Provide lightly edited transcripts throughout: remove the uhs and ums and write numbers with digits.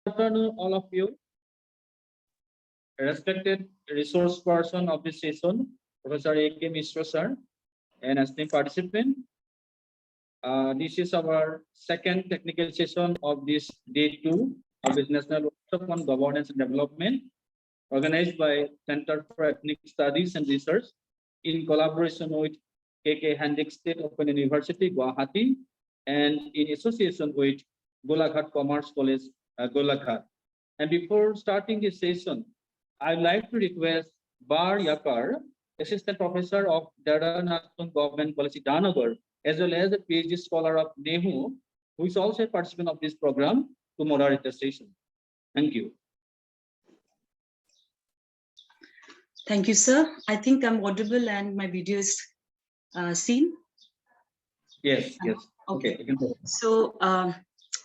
Good afternoon, all of you. Respected resource person of this session, Professor A.K. Mishra sir, and esteemed participant. This is our second technical session of this day 2 of the National Workshop on Governance and Development, organized by Center for Ethnic Studies and Research in collaboration with KK Hendrik State Open University, Guwahati, and in association with Golaghat Commerce College, Golaghat. And before starting this session, I'd like to request Bar Yakar, Assistant Professor of Daranatun Government College, Itanagar, as well as a PhD scholar of NEHU, who is also a participant of this program, to moderate the session. Thank you. Thank you, sir. I think I'm audible and my video is seen. Yes, yes. Okay. So,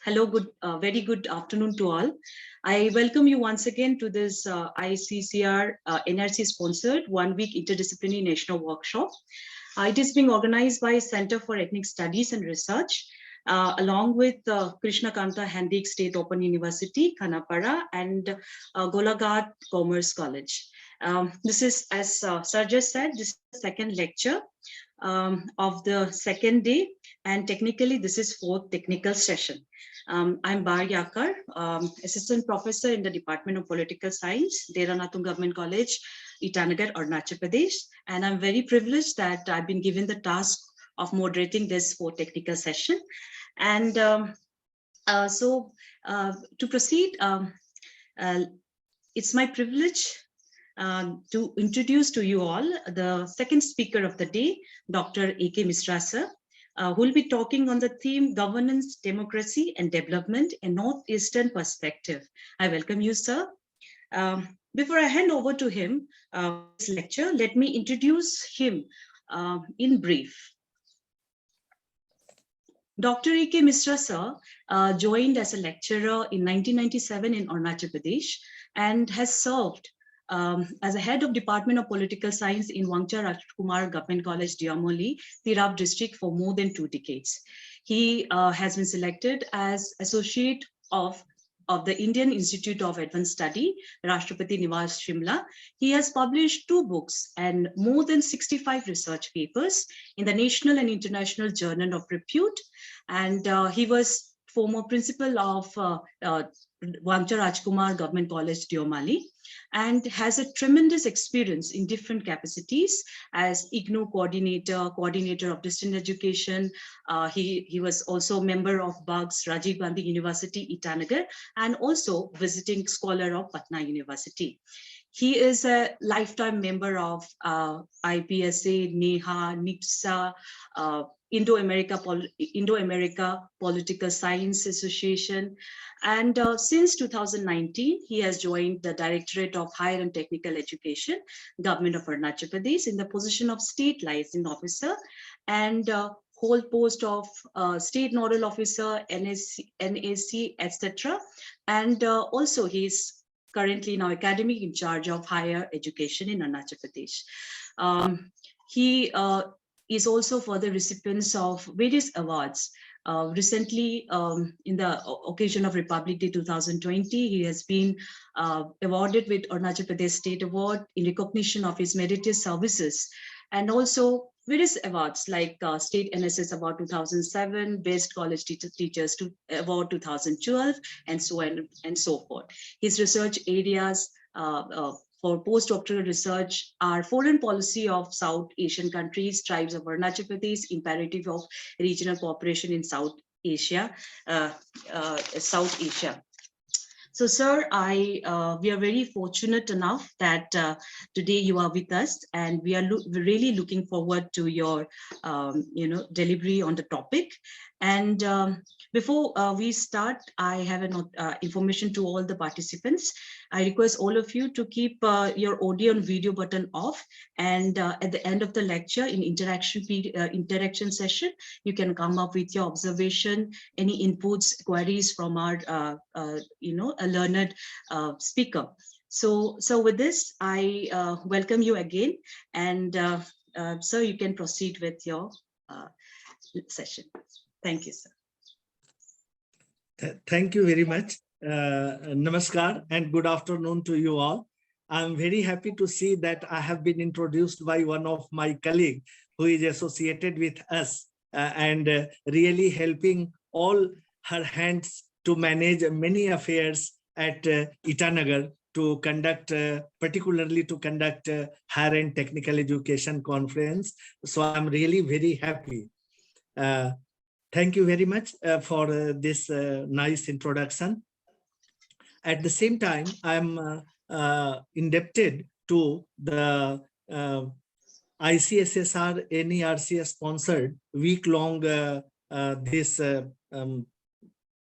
hello, very good afternoon to all. I welcome you once again to this ICCR NRC sponsored 1 week interdisciplinary national workshop. It is being organized by Center for Ethnic Studies and Research, along with Krishna Kanta Hendrik State Open University, Khanapara, and Golaghat Commerce College. This is, as Sir just said, this is the second lecture of the second day, and technically this is fourth technical session. I'm Bar Yakar, Assistant Professor in the Department of Political Science, Deranatun Government College, Itanagar, Arunachal Pradesh, and I'm very privileged that I've been given the task of moderating this fourth technical session. And to proceed, it's my privilege to introduce to you all the second speaker of the day, Dr. A.K. Mishra sir, who will be talking on the theme Governance, Democracy and Development in Northeastern Perspective. I welcome you, sir. Before I hand over to him this lecture, let me introduce him in brief. Dr. A.K. Mishra sir joined as a lecturer in 1997 in Arunachal Pradesh and has served as a head of Department of Political Science in Wangcha Rajkumar Government College, Diamoli, Tirap district for more than 2 decades. He has been selected as associate of the Indian Institute of Advanced Study, Rashtrapati Niwas, Shimla. He has published 2 books and more than 65 research papers in the national and international journal of repute. And he was former principal of Wangcha Rajkumar Government College, Diamoli, and has a tremendous experience in different capacities as IGNOU coordinator of distant education. He was also a member of BUGS, Rajiv Gandhi University, Itanagar, and also visiting scholar of Patna University. He is a lifetime member of IPSA, NEHA, NIPSA, Indo-America Political Science Association. And since 2019, he has joined the Directorate of Higher and Technical Education, Government of Arunachal Pradesh, in the position of State Liaison Officer and whole post of State Nodal Officer, NAC, etc. And also he's currently now academic in charge of higher education in Arunachal Pradesh. He is also for the recipients of various awards. Recently, in the occasion of Republic Day 2020, he has been awarded with Arunachal Pradesh State Award in recognition of his meritorious services, and also various awards like State NSS Award 2007, Best College Teachers Award 2012, and so on and so forth. His research areas for postdoctoral research are foreign policy of South Asian countries, tribes of Arunachal Pradesh, imperative of regional cooperation in South Asia. So, sir, we are very fortunate enough that today you are with us, and we are really looking forward to your, delivery on the topic. And before we start, I have an information to all the participants. I request all of you to keep your audio and video button off, and at the end of the lecture, in interaction session, you can come up with your observation, any inputs, queries from our, a learned speaker. So with this, I welcome you again, and sir, you can proceed with your session. Thank you, sir. Thank you very much. Namaskar and good afternoon to you all. I'm very happy to see that I have been introduced by one of my colleagues who is associated with us and really helping all her hands to manage many affairs at Itanagar to conduct, particularly to conduct higher and technical education conference. So I'm really very happy. Uh, Thank you very much for this nice introduction. At the same time, I'm indebted to the ICSSR NERCS sponsored week-long this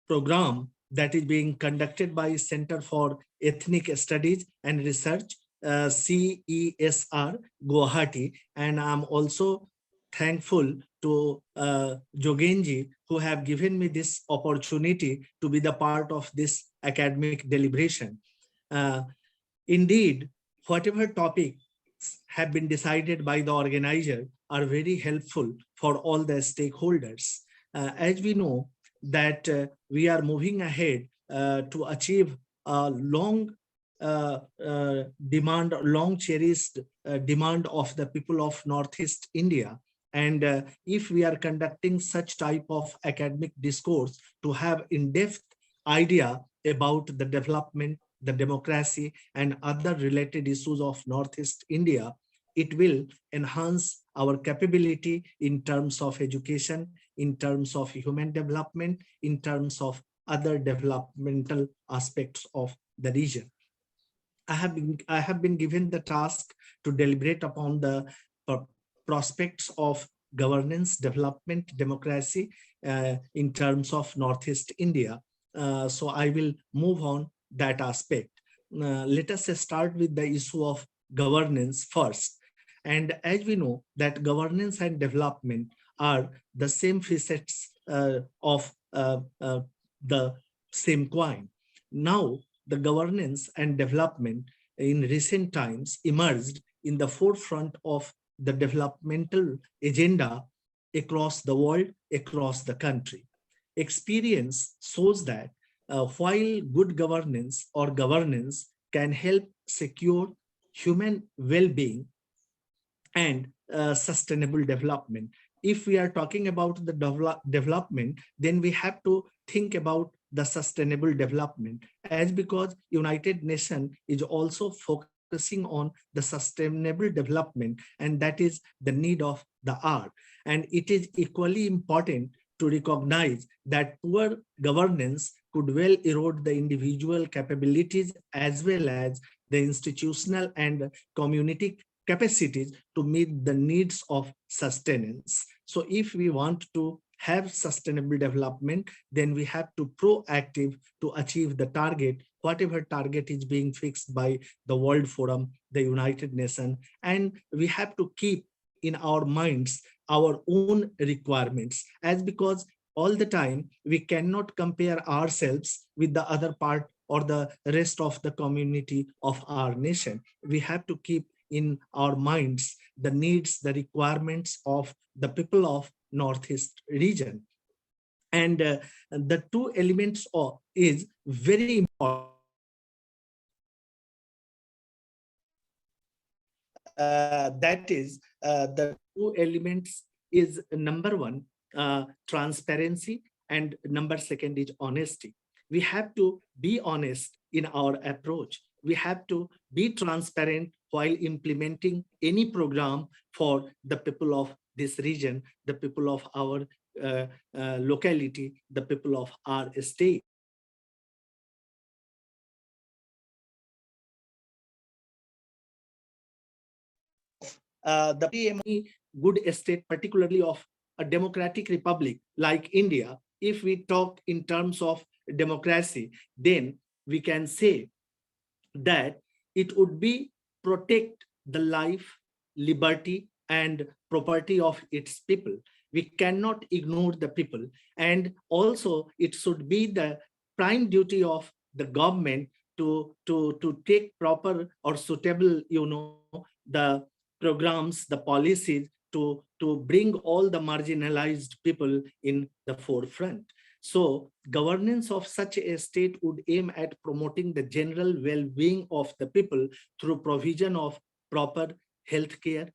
program that is being conducted by Center for Ethnic Studies and Research, CESR, Guwahati. And I'm also thankful to Jogenji, who have given me this opportunity to be the part of this academic deliberation. Uh, Indeed, whatever topics have been decided by the organizer are very helpful for all the stakeholders. As we know that we are moving ahead to achieve a long cherished demand of the people of Northeast India. And if we are conducting such type of academic discourse to have in-depth idea about the development, the democracy, and other related issues of Northeast India, it will enhance our capability in terms of education, in terms of human development, in terms of other developmental aspects of the region. I have been given the task to deliberate upon the prospects of governance, development, democracy in terms of Northeast India. So I will move on that aspect. Let us start with the issue of governance first. And as we know that governance and development are the same facets of the same coin. Now, the governance and development in recent times emerged in the forefront of the developmental agenda across the world, across the country. Experience shows that while good governance or governance can help secure human well-being and sustainable development. If we are talking about the development, then we have to think about the sustainable development, as because United Nations is also focusing on the sustainable development, and that is the need of the hour. And it is equally important to recognize that poor governance could well erode the individual capabilities as well as the institutional and community capacities to meet the needs of sustenance. So if we want to have sustainable development, then we have to proactive to achieve the target, whatever target is being fixed by the World Forum, the United Nations, and we have to keep in our minds our own requirements, as because all the time we cannot compare ourselves with the other part or the rest of the community of our nation. We have to keep in our minds the needs, the requirements of the people of Northeast region. And the two elements is very important. That is the two elements is number one, transparency, and number second is honesty. We have to be honest in our approach. We have to be transparent while implementing any program for the people of this region, the people of our locality, the people of our state. The PME good estate, particularly of a democratic republic like India, if we talk in terms of democracy, then we can say that it would be protect the life, liberty, and property of its people. We cannot ignore the people. And also it should be the prime duty of the government to take proper or suitable, the programs, the policies to bring all the marginalized people in the forefront. So governance of such a state would aim at promoting the general well-being of the people through provision of proper healthcare,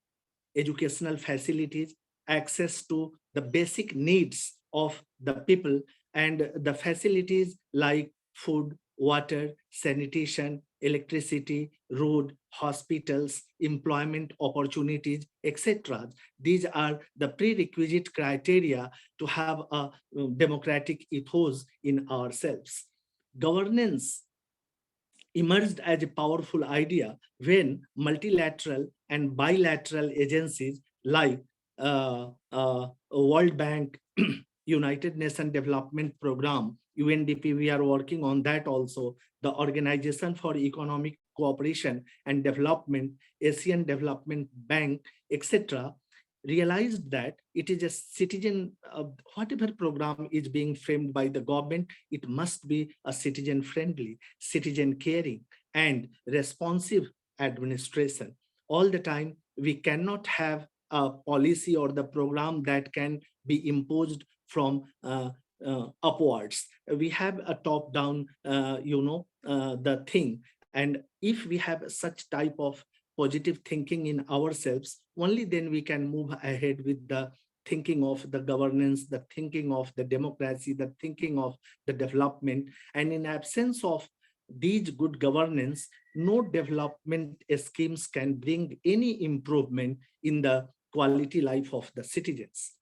educational facilities, access to the basic needs of the people, and the facilities like food, water, sanitation, electricity, road, hospitals, employment opportunities, etc. These are the prerequisite criteria to have a democratic ethos in ourselves. Governance emerged as a powerful idea when multilateral and bilateral agencies like World Bank, United Nations Development Program, UNDP, we are working on that also, the Organization for Economic Cooperation and Development, Asian Development Bank, etc., realized that it is a citizen, whatever program is being framed by the government, it must be a citizen friendly, citizen caring, and responsive administration. All the time, we cannot have a policy or the program that can be imposed from upwards. We have a top-down, the thing. And if we have such type of positive thinking in ourselves, only then we can move ahead with the thinking of the governance, the thinking of the democracy, the thinking of the development. And in absence of these good governance, no development schemes can bring any improvement in the quality life of the citizens.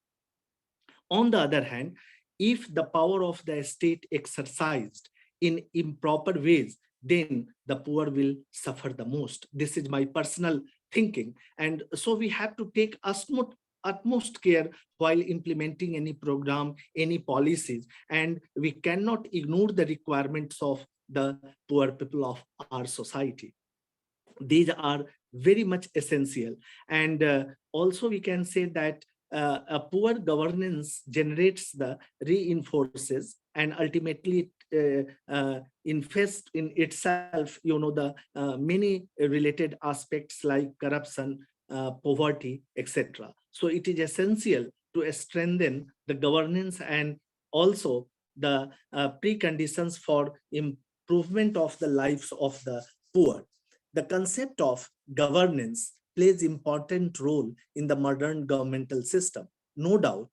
On the other hand, if the power of the state exercised in improper ways, then the poor will suffer the most. This is my personal thinking. And so we have to take utmost care while implementing any program, any policies, and we cannot ignore the requirements of the poor people of our society. These are very much essential. And also we can say that a poor governance generates the reinforces and ultimately invest in itself, the many related aspects like corruption, poverty, etc. So it is essential to strengthen the governance and also the preconditions for improvement of the lives of the poor. The concept of governance plays important role in the modern governmental system. No doubt,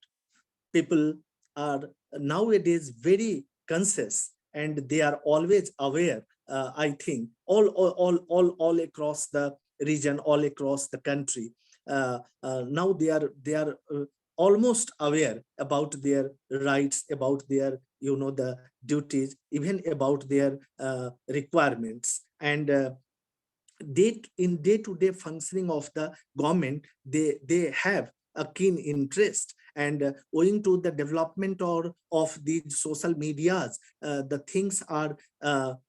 people are nowadays very conscious and they are always aware. I think all across the region, all across the country. Now they are almost aware about their rights, about their the duties, even about their requirements. And in day-to-day functioning of the government, they have a keen interest. And owing to the development or of these social medias, the things are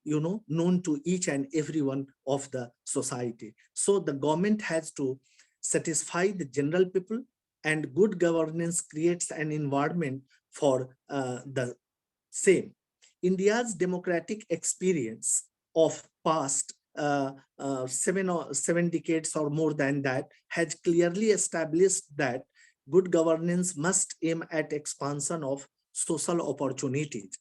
known to each and every one of the society. So the government has to satisfy the general people, and good governance creates an environment for the same. India's democratic experience of past 7 decades or more than that has clearly established that good governance must aim at expansion of social opportunities.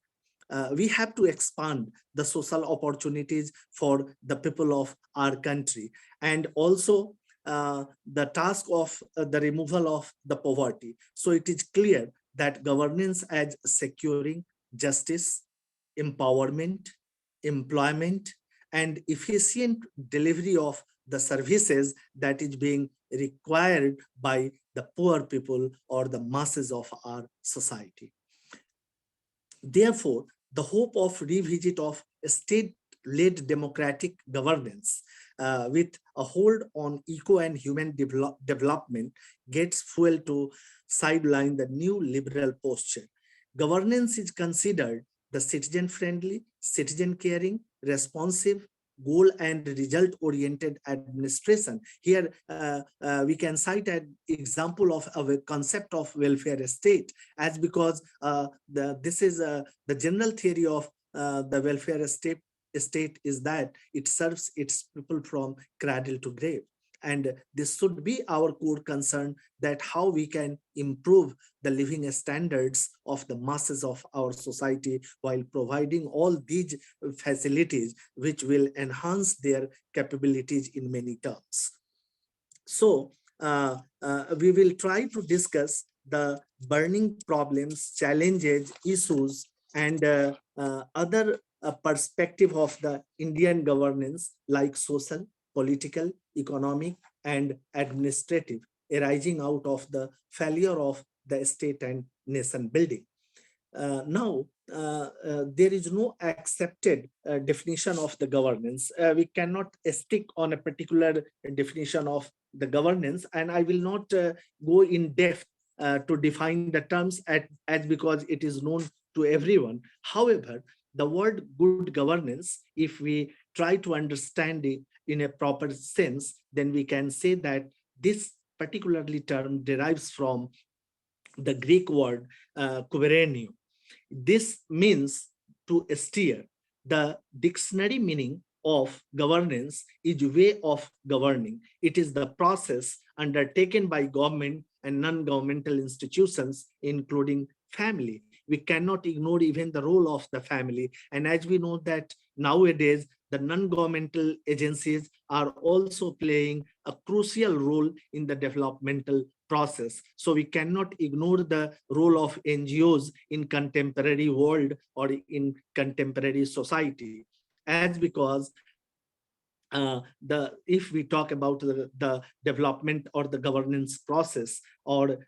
We have to expand the social opportunities for the people of our country, and also the task of the removal of the poverty. So it is clear that governance as securing justice, empowerment, employment, and efficient delivery of the services that is being required by the poor people or the masses of our society. Therefore, the hope of revisit of state-led democratic governance with a hold on eco and human development gets fuel to sideline the new liberal posture. Governance is considered the citizen-friendly, citizen-caring, responsive, goal and result-oriented administration. Here, we can cite an example of a concept of welfare state, as because this is the general theory of the welfare state is that it serves its people from cradle to grave. And this should be our core concern, that how we can improve the living standards of the masses of our society while providing all these facilities which will enhance their capabilities in many terms. So we will try to discuss the burning problems, challenges, issues, and other perspective of the Indian governance, like social, political, economic, and administrative, arising out of the failure of the state and nation building. Now, there is no accepted definition of the governance. We cannot stick on a particular definition of the governance, and I will not go in depth to define the terms as because it is known to everyone. However, the word good governance, if we try to understand it in a proper sense, then we can say that this particularly term derives from the Greek word kuberenio. This means to steer. The dictionary meaning of governance is way of governing. It is the process undertaken by government and non-governmental institutions, including family. We cannot ignore even the role of the family. And as we know that nowadays, the non-governmental agencies are also playing a crucial role in the developmental process. So we cannot ignore the role of NGOs in contemporary world or in contemporary society, as because the if we talk about the development or the governance process, or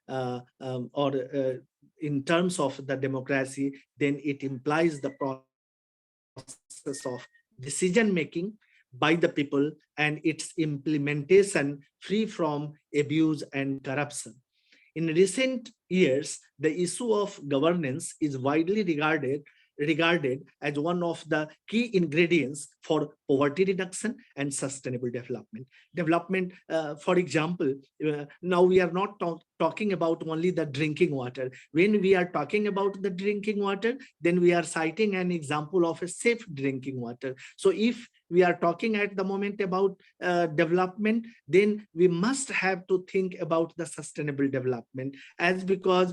in terms of the democracy, then it implies the process of decision making by the people and its implementation free from abuse and corruption. In recent years, the issue of governance is widely regarded as one of the key ingredients for poverty reduction and sustainable development. For example, now we are not talking about only the drinking water. When we are talking about the drinking water, then we are citing an example of a safe drinking water. So if we are talking at the moment about development, then we must have to think about the sustainable development, as because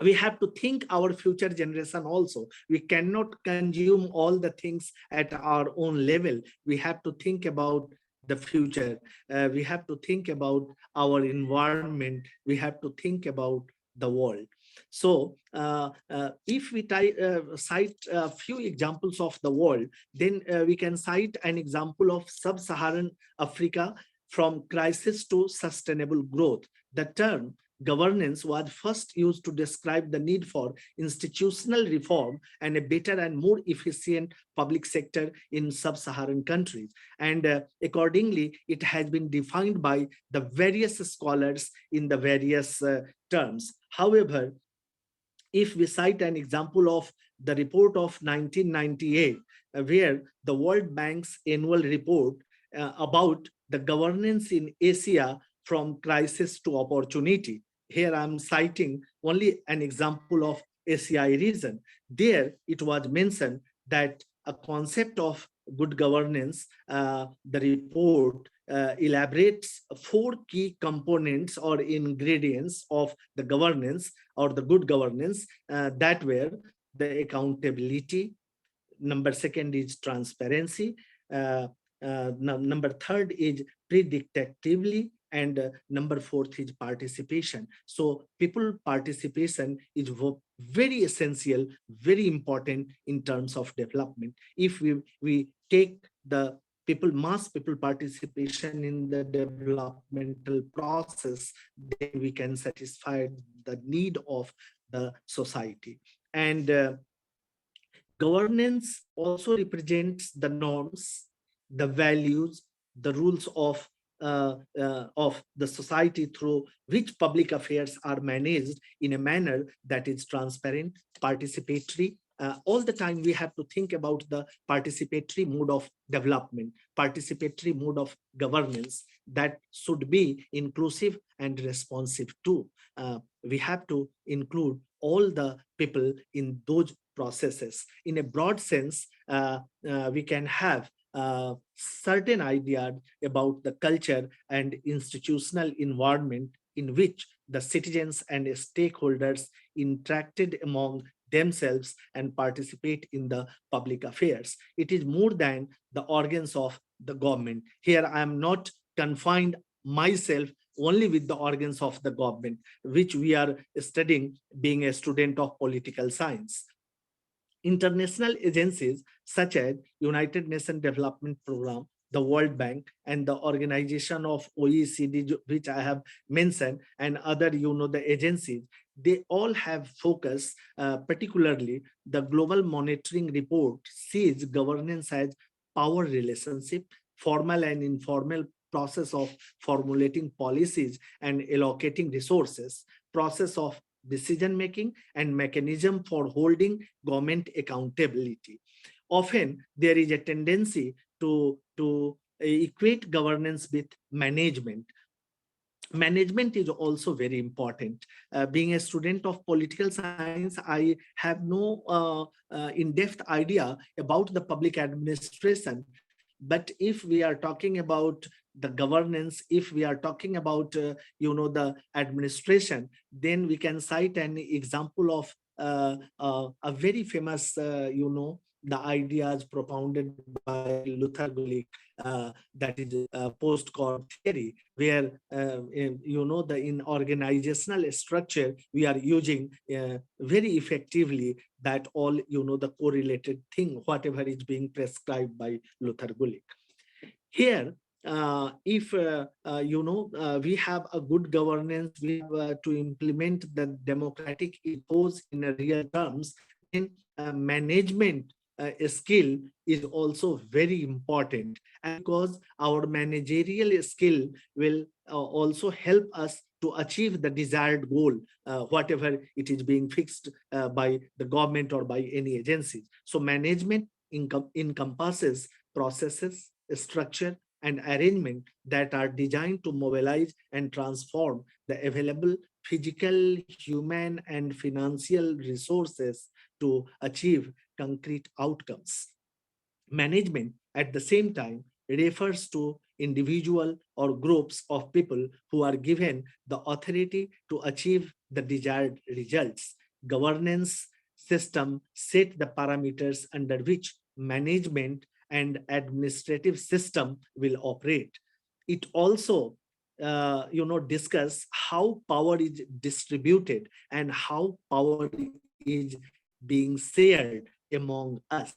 we have to think our future generation also. We cannot consume all the things at our own level. We have to think about the future. We have to think about our environment. We have to think about the world. So if we cite a few examples of the world, then we can cite an example of sub-Saharan Africa, from crisis to sustainable growth. The term governance was first used to describe the need for institutional reform and a better and more efficient public sector in sub-Saharan countries. And accordingly, it has been defined by the various scholars in the various terms. However, if we cite an example of the report of 1998, where the World Bank's annual report about the governance in Asia from crisis to opportunity. Here I'm citing only an example of ACI region. There it was mentioned that a concept of good governance, the report elaborates four key components or ingredients of the governance or the good governance, that were the accountability. Number second is transparency. Number third is predictably, and number fourth is participation. So people participation is very essential, very important in terms of development. If we take the mass people participation in the developmental process, then we can satisfy the need of the society. And governance also represents the norms, the values, the rules of the society through which public affairs are managed in a manner that is transparent, participatory. All the time we have to think about the participatory mode of development, participatory mode of governance that should be inclusive and responsive too. We have to include all the people in those processes. In a broad sense, we can have certain ideas about the culture and institutional environment in which the citizens and stakeholders interacted among themselves and participate in the public affairs. It is more than the organs of the government. Here I am not confined myself only with the organs of the government, which we are studying being a student of political science. International agencies such as United Nations Development Program, the World Bank, and the organization of OECD, which I have mentioned, and other, the agencies, they all have focus, particularly the Global Monitoring Report sees governance as power relationship, formal and informal process of formulating policies and allocating resources, process of decision making, and mechanism for holding government accountability. Often there is a tendency to equate governance with management. Management is also very important. Being a student of political science, I have no in-depth idea about the public administration. But if we are talking about the governance, if we are talking about, the administration, then we can cite an example of a very famous, the ideas propounded by Luther Gulick, that is post-core theory, where in organizational structure we are using very effectively that all the correlated thing, whatever is being prescribed by Luther Gulick. Here, if we have a good governance, we have to implement the democratic ethos in real terms, then management skill is also very important, and because our managerial skill will also help us to achieve the desired goal, whatever it is being fixed by the government or by any agencies. So management encompasses processes, structure, and arrangement that are designed to mobilize and transform the available physical, human, and financial resources to achieve concrete outcomes. Management, at the same time, refers to individual or groups of people who are given the authority to achieve the desired results. Governance system set the parameters under which management and administrative system will operate. It also discuss how power is distributed and how power is being shared among us,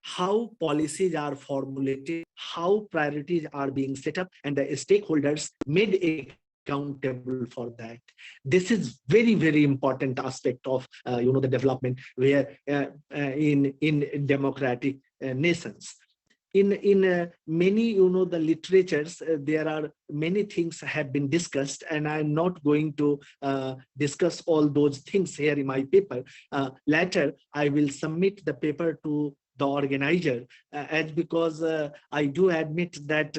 how policies are formulated, how priorities are being set up, and the stakeholders made accountable for that. This is very, very important aspect of the development where in democratic nations. In many the literatures, there are many things have been discussed, and I'm not going to discuss all those things here in my paper. Later I will submit the paper to the organizer, as because I do admit that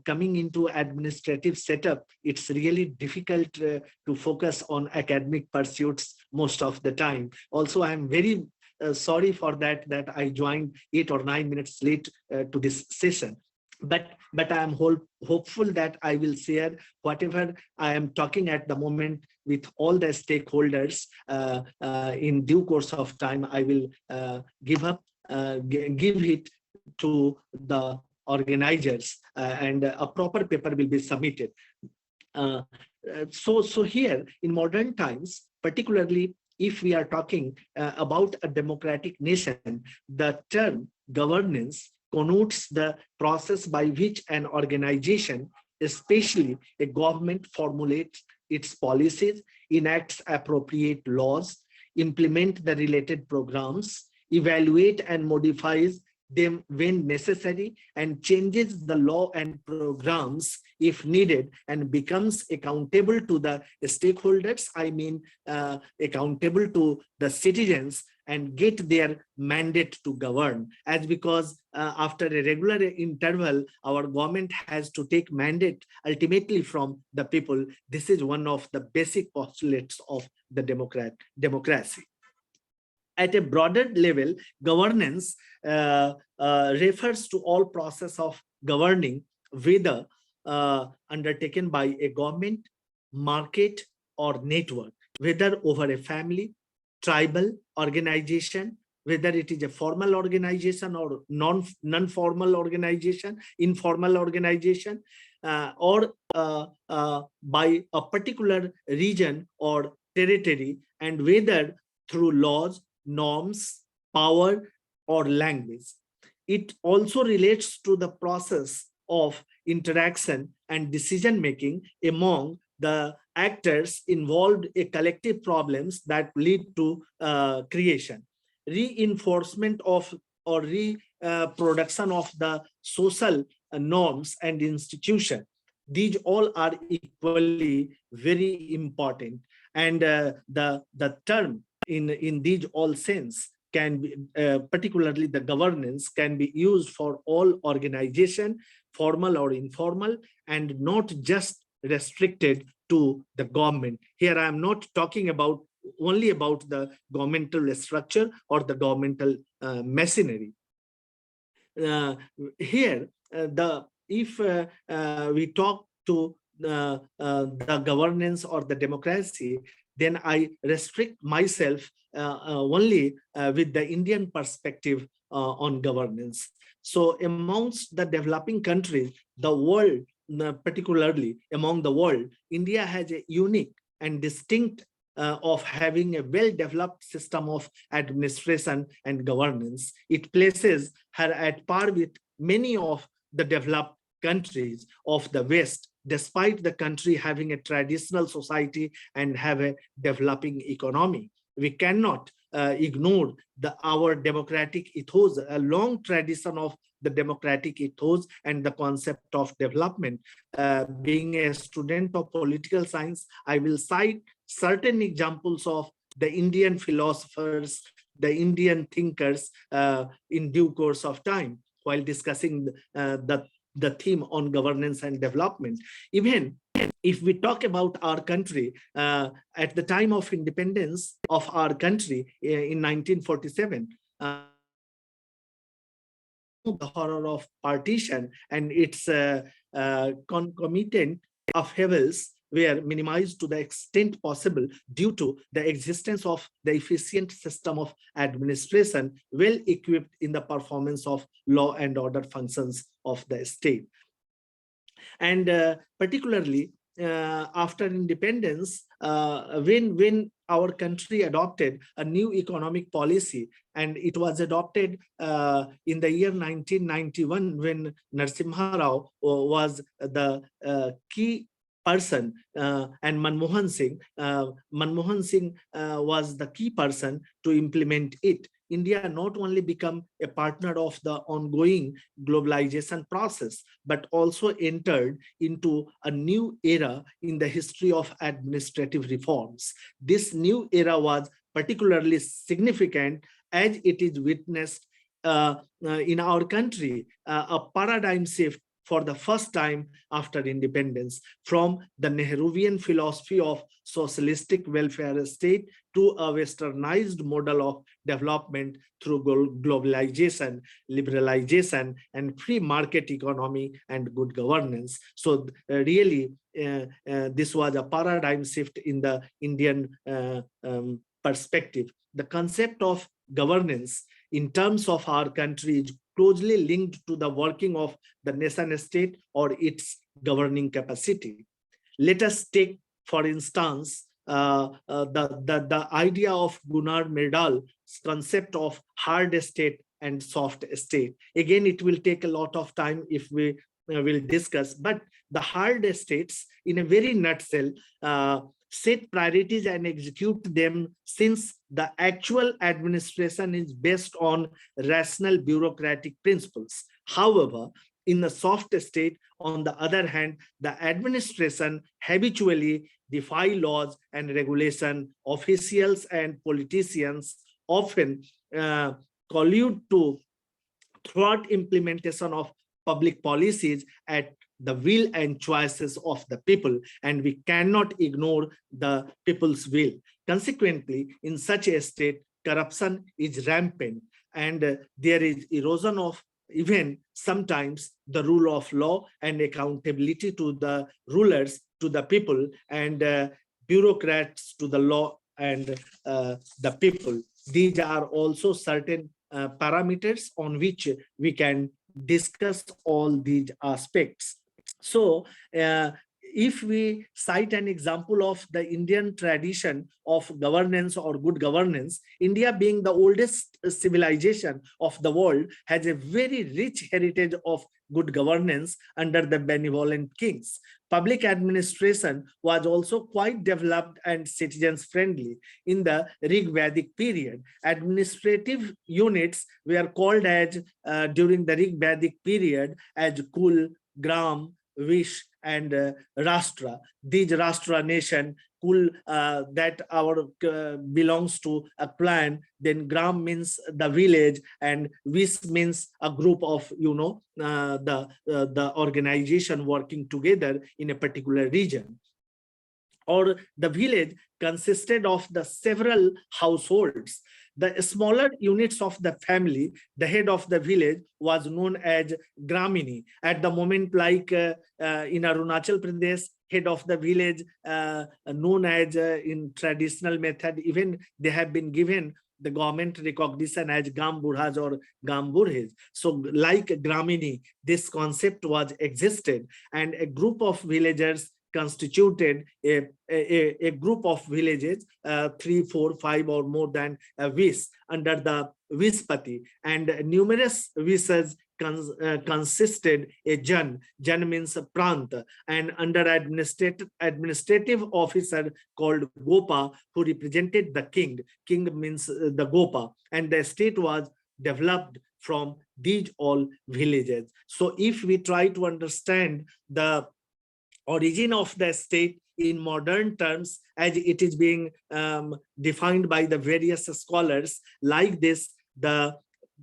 coming into administrative setup, it's really difficult to focus on academic pursuits most of the time. Also, I'm very sorry for that I joined 8 or 9 minutes late to this session. But I am hopeful that I will share whatever I am talking at the moment with all the stakeholders. In due course of time, I will give it to the organizers, and a proper paper will be submitted. So here in modern times, particularly if we are talking about a democratic nation, the term governance connotes the process by which an organization, especially a government, formulates its policies, enacts appropriate laws, implement the related programs, evaluate and modifies them when necessary, and changes the law and programs if needed, and becomes accountable to the stakeholders, I mean accountable to the citizens, and get their mandate to govern. As because after a regular interval, our government has to take mandate ultimately from the people. This is one of the basic postulates of the democracy. At a broader level, governance refers to all process of governing, whether undertaken by a government, market, or network, whether over a family, tribal organization, whether it is a formal organization or non-formal organization, informal organization, or by a particular region or territory, and whether through laws, norms, power, or language. It also relates to the process of interaction and decision making among the actors involved in collective problems that lead to creation, reinforcement of, or reproduction of the social norms and institution. These all are equally very important, and the term in these all sense can be, particularly the governance, can be used for all organization, formal or informal, and not just restricted to the government. Here I am not talking about only about the governmental structure or the governmental machinery. Here, if we talk to the governance or the democracy, then I restrict myself only with the Indian perspective on governance. So amongst the developing countries, the world, particularly among the world, India has a unique and distinct of having a well-developed system of administration and governance. It places her at par with many of the developed countries of the West, despite the country having a traditional society and have a developing economy. We cannot ignore our democratic ethos, a long tradition of the democratic ethos and the concept of development. Being a student of political science, I will cite certain examples of the Indian philosophers, the Indian thinkers in due course of time while discussing the theme on governance and development. Even if we talk about our country, at the time of independence of our country in 1947, the horror of partition and its concomitant upheavals were minimized to the extent possible due to the existence of the efficient system of administration, well equipped in the performance of law and order functions of the state. And particularly after independence, when our country adopted a new economic policy, and it was adopted in the year 1991 when Narasimha Rao was the key person, and Manmohan Singh was the key person to implement it. India not only become a partner of the ongoing globalization process, but also entered into a new era in the history of administrative reforms. This new era was particularly significant as it is witnessed in our country, a paradigm shift for the first time after independence from the Nehruvian philosophy of socialistic welfare state to a westernized model of development through globalization, liberalization, and free market economy and good governance. So really, this was a paradigm shift in the Indian perspective. The concept of governance in terms of our country is closely linked to the working of the nation state or its governing capacity. Let us take, for instance, the idea of Gunnar Myrdal's concept of hard state and soft state. Again, it will take a lot of time if we will discuss, but the hard states, in a very nutshell, set priorities and execute them, since the actual administration is based on rational bureaucratic principles. However, in the soft state, on the other hand, the administration habitually defy laws and regulation. Officials and politicians often collude to thwart implementation of public policies at the will and choices of the people, and we cannot ignore the people's will. Consequently, in such a state, corruption is rampant, and there is erosion of even sometimes the rule of law and accountability to the rulers, to the people, and bureaucrats to the law and the people. These are also certain parameters on which we can discuss all these aspects. So, if we cite an example of the Indian tradition of governance or good governance, India being the oldest civilization of the world has a very rich heritage of good governance under the benevolent kings. Public administration was also quite developed and citizens friendly. In the Rig Vedic period, administrative units were called as during the Rig Vedic period as Kul, Gram, Vish, and Rashtra. These Rashtra nation, Kul that our belongs to a clan, then Gram means the village, and Vish means a group of the organization working together in a particular region. Or the village consisted of the several households. The smaller units of the family, the head of the village was known as Gramini. At the moment, like in Arunachal Pradesh, head of the village known as in traditional method, even they have been given the government recognition as Gam Burhas or Gam Burhes. So like Gramini, this concept was existed, and a group of villagers constituted a group of villages, 3, 4, 5 or more than a Vish under the Vishpati, and numerous Vishes consisted a Jan. Jan means Prant, and under administrative officer called Gopa, who represented the king. King means the Gopa, and the state was developed from these all villages. So if we try to understand the origin of the state in modern terms, as it is being defined by the various scholars, like this, the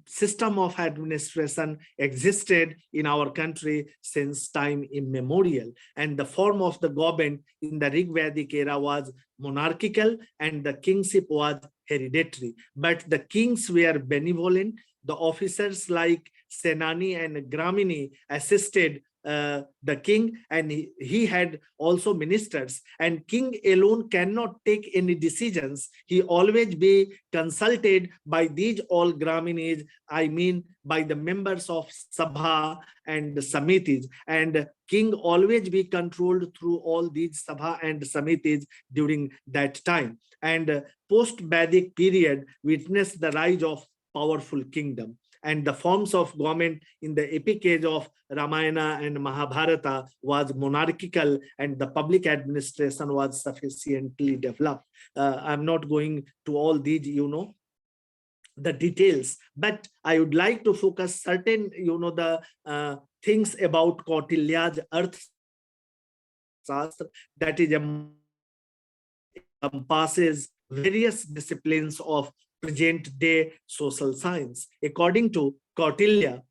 system of administration existed in our country since time immemorial, and the form of the government in the Rig Vedic era was monarchical and the kingship was hereditary. But the kings were benevolent. The officers like Senani and Gramini assisted the king, and he had also ministers, and king alone cannot take any decisions. He always be consulted by these all Graminis, I mean by the members of Sabha and Samitis, and king always be controlled through all these Sabha and Samitis during that time. And post-Vedic period witnessed the rise of powerful kingdom, and the forms of government in the epic age of Ramayana and Mahabharata was monarchical, and the public administration was sufficiently developed. I'm not going to all these, the details, but I would like to focus certain, the things about Kautilya's Arthashastra, that is encompasses various disciplines of present-day social science. According to Kautilya,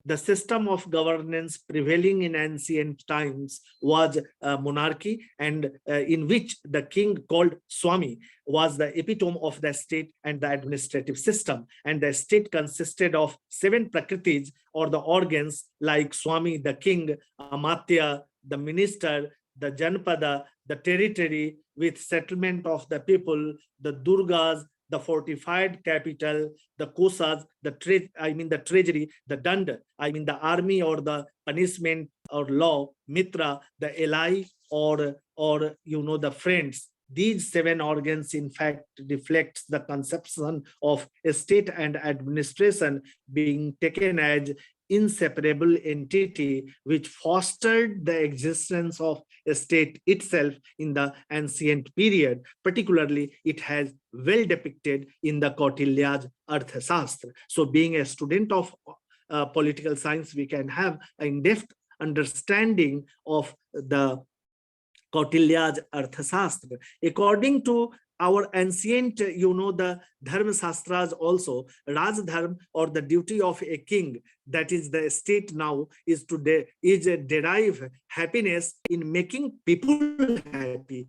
the system of governance prevailing in ancient times was monarchy, and in which the king called Swami was the epitome of the state and the administrative system. And the state consisted of 7 prakritis, or the organs, like Swami, the king, Amatya, the minister, the Janpada, the territory with settlement of the people, the Durgas, the fortified capital, the kosas, the treasury, the dand, the army or the punishment or law, mitra, the ally or the friends. These 7 organs, in fact, reflects the conception of state and administration being taken as inseparable entity, which fostered the existence of a state itself in the ancient period. Particularly, it has well depicted in the Kautilya's Arthashastra. So being a student of political science, we can have an in-depth understanding of the Kautilya's Arthashastra. According to our ancient, the Dharma Shastras also, Raj Dharma, or the duty of a king, that is the state now, is to derive happiness in making people happy.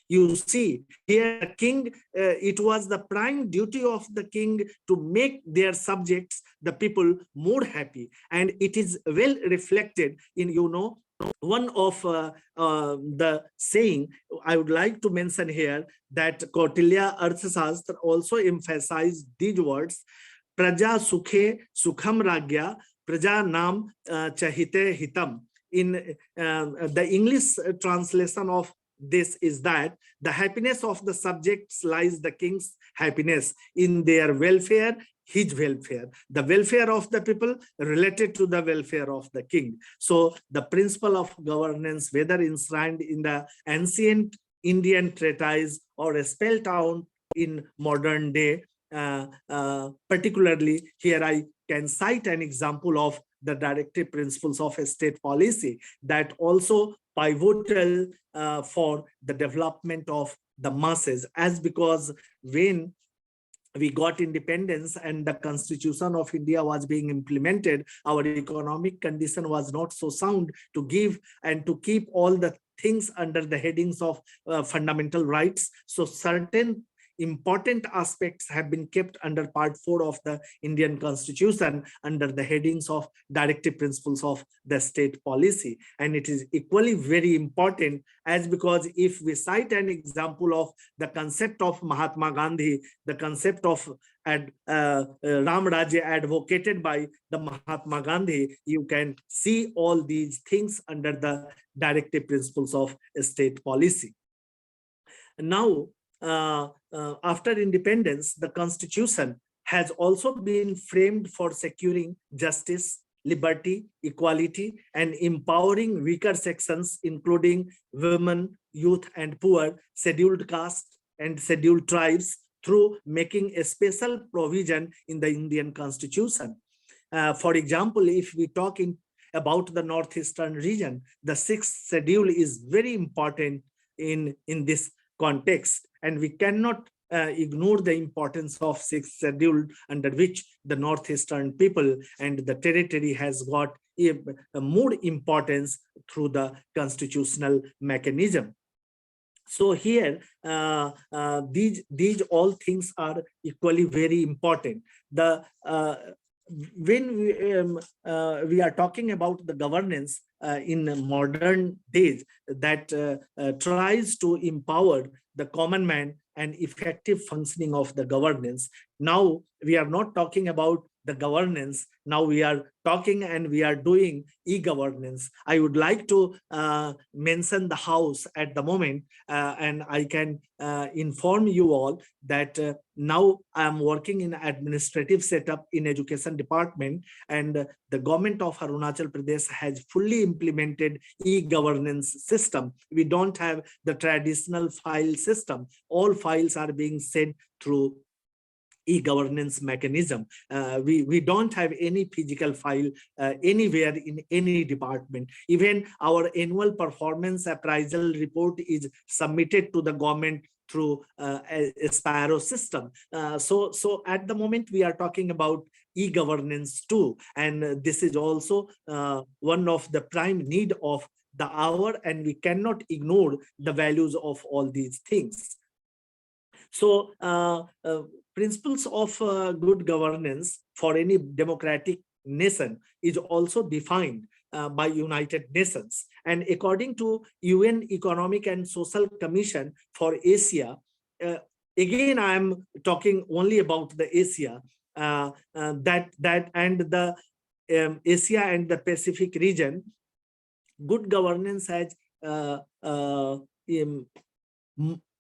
You see, here the king, it was the prime duty of the king to make their subjects, the people, more happy. And it is well reflected in, one of the saying I would like to mention here, that Kautilya Arthashastra also emphasized these words: Praja Sukhe Sukham Ragya, Praja Nam Chahite Hitam. In the English translation of this is that the happiness of the subjects lies the king's happiness, in their welfare, his welfare, the welfare of the people related to the welfare of the king. So the principle of governance, whether enshrined in the ancient Indian treatise or spelled out in modern day, particularly here I can cite an example of the directive principles of state policy that also pivotal for the development of the masses, as because when we got independence and the constitution of India was being implemented, our economic condition was not so sound to give and to keep all the things under the headings of fundamental rights. So certain important aspects have been kept under part 4 of the Indian constitution under the headings of directive principles of the state policy. And it is equally very important, as because if we cite an example of the concept of Mahatma Gandhi, the concept of Ram Rajya advocated by the Mahatma Gandhi, you can see all these things under the directive principles of state policy. Now, after independence, the constitution has also been framed for securing justice, liberty, equality, and empowering weaker sections, including women, youth, and poor, scheduled caste, and scheduled tribes, through making a special provision in the Indian constitution. For example, if we talk about the northeastern region, the 6th schedule is very important in this context, and we cannot ignore the importance of 6th schedule, under which the northeastern people and the territory has got a more importance through the constitutional mechanism. So here, these all things are equally very important. The when we are talking about the governance in modern days that tries to empower the common man and effective functioning of the governance. Now we are not talking about the governance. Now we are talking and we are doing e-governance. I would like to mention the House at the moment, and I can inform you all that now I am working in administrative setup in education department, and the government of Arunachal Pradesh has fully implemented e-governance system. We don't have the traditional file system. All files are being sent through e-governance mechanism. We don't have any physical file anywhere in any department. Even our annual performance appraisal report is submitted to the government through a Sparrow system. So at the moment we are talking about e-governance too, and this is also one of the prime need of the hour, and we cannot ignore the values of all these things. So principles of good governance for any democratic nation is also defined by United Nations. And according to UN Economic and Social Commission for Asia, again, I am talking only about the Asia, that and the Asia and the Pacific region, good governance has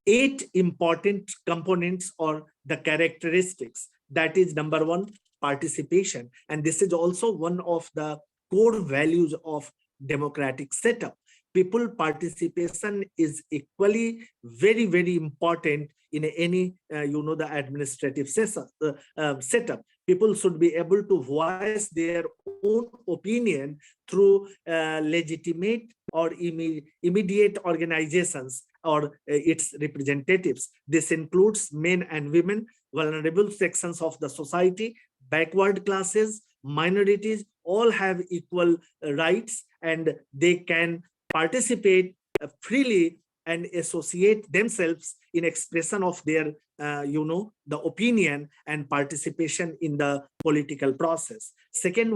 8 important components or the characteristics. That is, number 1, participation. And this is also one of the core values of democratic setup. People participation is equally very, very important in any, the administrative setup. People should be able to voice their own opinion through legitimate or immediate organizations or its representatives. This includes men and women, vulnerable sections of the society, backward classes, minorities, all have equal rights, and they can participate freely and associate themselves in expression of their, the opinion and participation in the political process. Second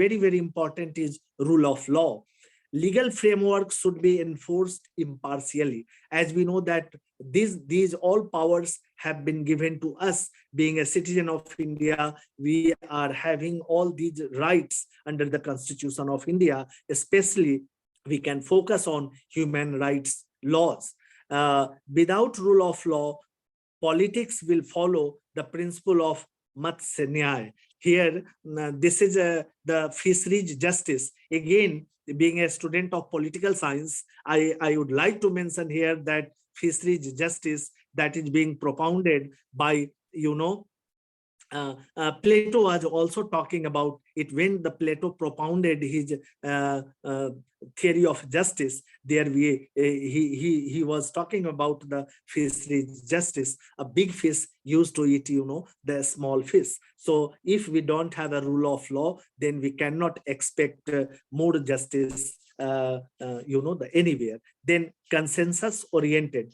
very, very important is rule of law. Legal framework should be enforced impartially, as we know that these all powers have been given to us. Being a citizen of India, we are having all these rights under the Constitution of India. Especially we can focus on human rights laws. Without rule of law, politics will follow the principle of Matsya Nyaya. Here, this is the fisheries justice. Again, being a student of political science, I would like to mention here that fisheries justice that is being propounded by, Plato was also talking about it when the Plato propounded his theory of justice. There he was talking about the fisheries justice. A big fish used to eat, the small fish. So if we don't have a rule of law, then we cannot expect more justice, anywhere. Then consensus oriented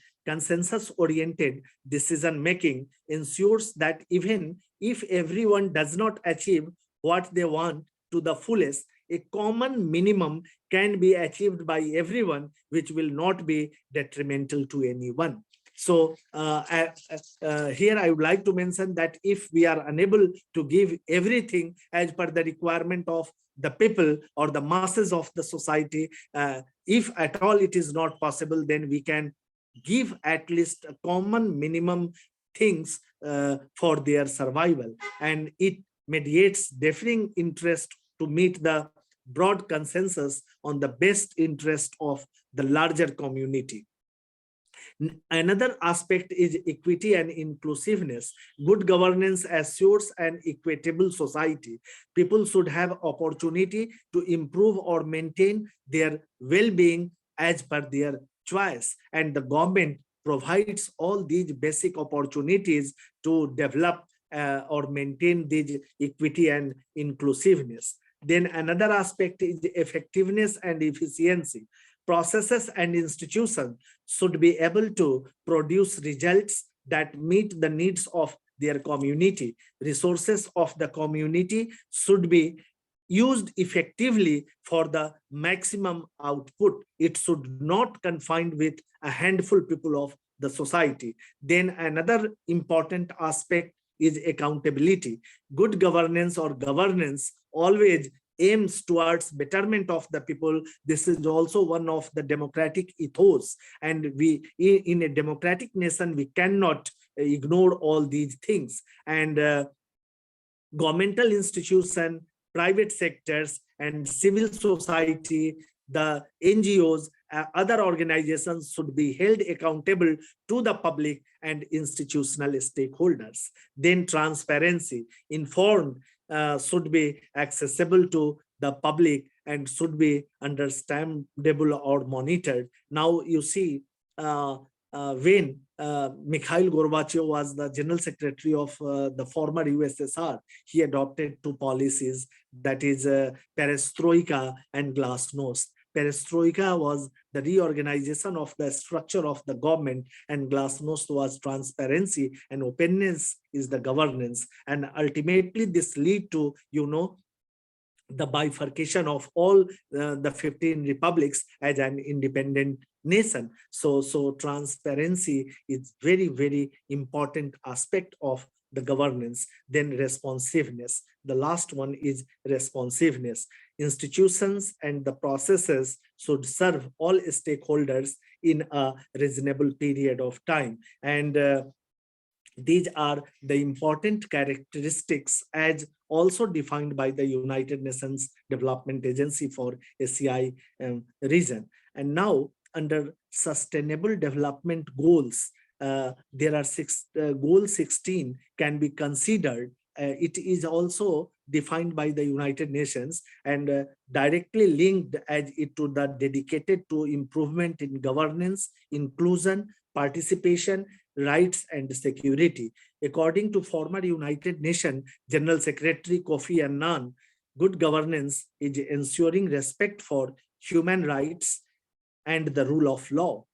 decision making ensures that even if everyone does not achieve what they want to the fullest, a common minimum can be achieved by everyone, which will not be detrimental to anyone. So here I would like to mention that if we are unable to give everything as per the requirement of the people or the masses of the society, if at all it is not possible, then we can give at least a common minimum things for their survival, and it mediates differing interest to meet the broad consensus on the best interest of the larger community. Another aspect is equity and inclusiveness. Good governance assures an equitable society. People should have opportunity to improve or maintain their well-being as per their choice, and the government provides all these basic opportunities to develop or maintain this equity and inclusiveness. Then another aspect is effectiveness and efficiency. Processes and institutions should be able to produce results that meet the needs of their community. Resources of the community should be used effectively for the maximum output. It should not confined with a handful people of the society. Then another important aspect is accountability. Good governance or governance always aims towards betterment of the people. This is also one of the democratic ethos, and we in a democratic nation we cannot ignore all these things. And governmental institution, private sectors, and civil society, the NGOs, other organizations should be held accountable to the public and institutional stakeholders. Then transparency, informed should be accessible to the public and should be understandable or monitored. Now you see, when Mikhail Gorbachev was the general secretary of the former USSR, he adopted two policies, that is perestroika and glasnost. Perestroika was the reorganization of the structure of the government, and glasnost was transparency, and openness is the governance. And ultimately this lead to, the bifurcation of all the 15 republics as an independent nation. So transparency is very, very important aspect of the governance. Then responsiveness. The last one is responsiveness. Institutions and the processes should serve all stakeholders in a reasonable period of time. And these are the important characteristics as also defined by the United Nations Development Agency for ACI region. And now under Sustainable Development Goals, there are goal 16 can be considered. It is also defined by the United Nations and directly linked as it to the dedicated to improvement in governance, inclusion, participation, rights, and security. According to former United Nations General Secretary Kofi Annan, good governance is ensuring respect for human rights and the rule of law.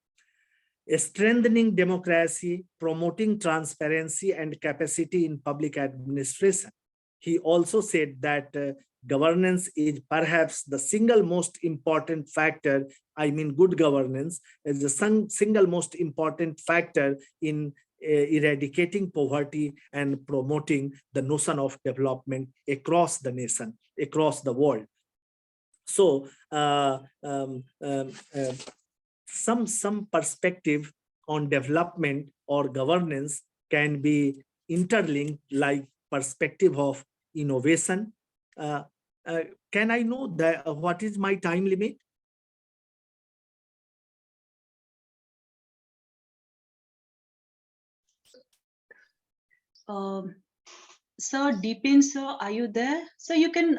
strengthening democracy, promoting transparency and capacity in public administration. He also said that governance is perhaps the single most important factor. I mean, good governance is the single most important factor in eradicating poverty and promoting the notion of development across the nation, across the world. So some perspective on development or governance can be interlinked, like perspective of innovation. Uh, can I know that what is my time limit? Sir, Deepin, sir, are you there? So you can,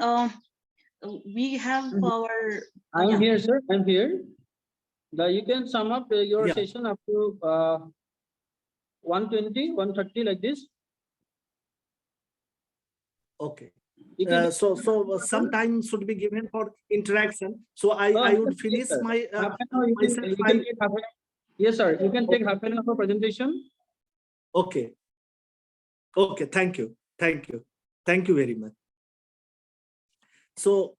we have our. I'm yeah. here, sir. I'm here. You can sum up your Yeah. session up to 120, 130 like this. Okay. You can So some time should be given for interaction. So I yes, would yes, finish sir. my Half an hour, you myself. can take half an hour. Yes, sir. You can take half an hour for presentation. Okay. Okay. Thank you. Thank you. Thank you very much. So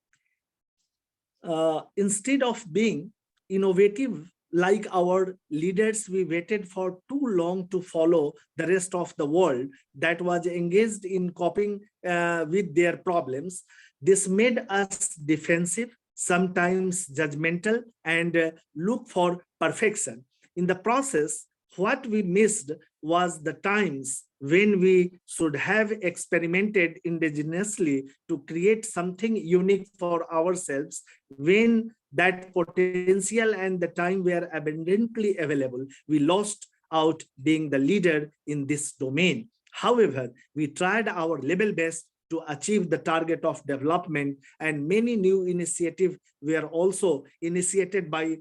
instead of being innovative like our leaders, we waited for too long to follow the rest of the world that was engaged in coping with their problems. This made us defensive, sometimes judgmental, and look for perfection. In the process, what we missed was the times when we should have experimented indigenously to create something unique for ourselves. When that potential and the time were abundantly available, we lost out being the leader in this domain. However, we tried our level best to achieve the target of development, and many new initiatives were also initiated by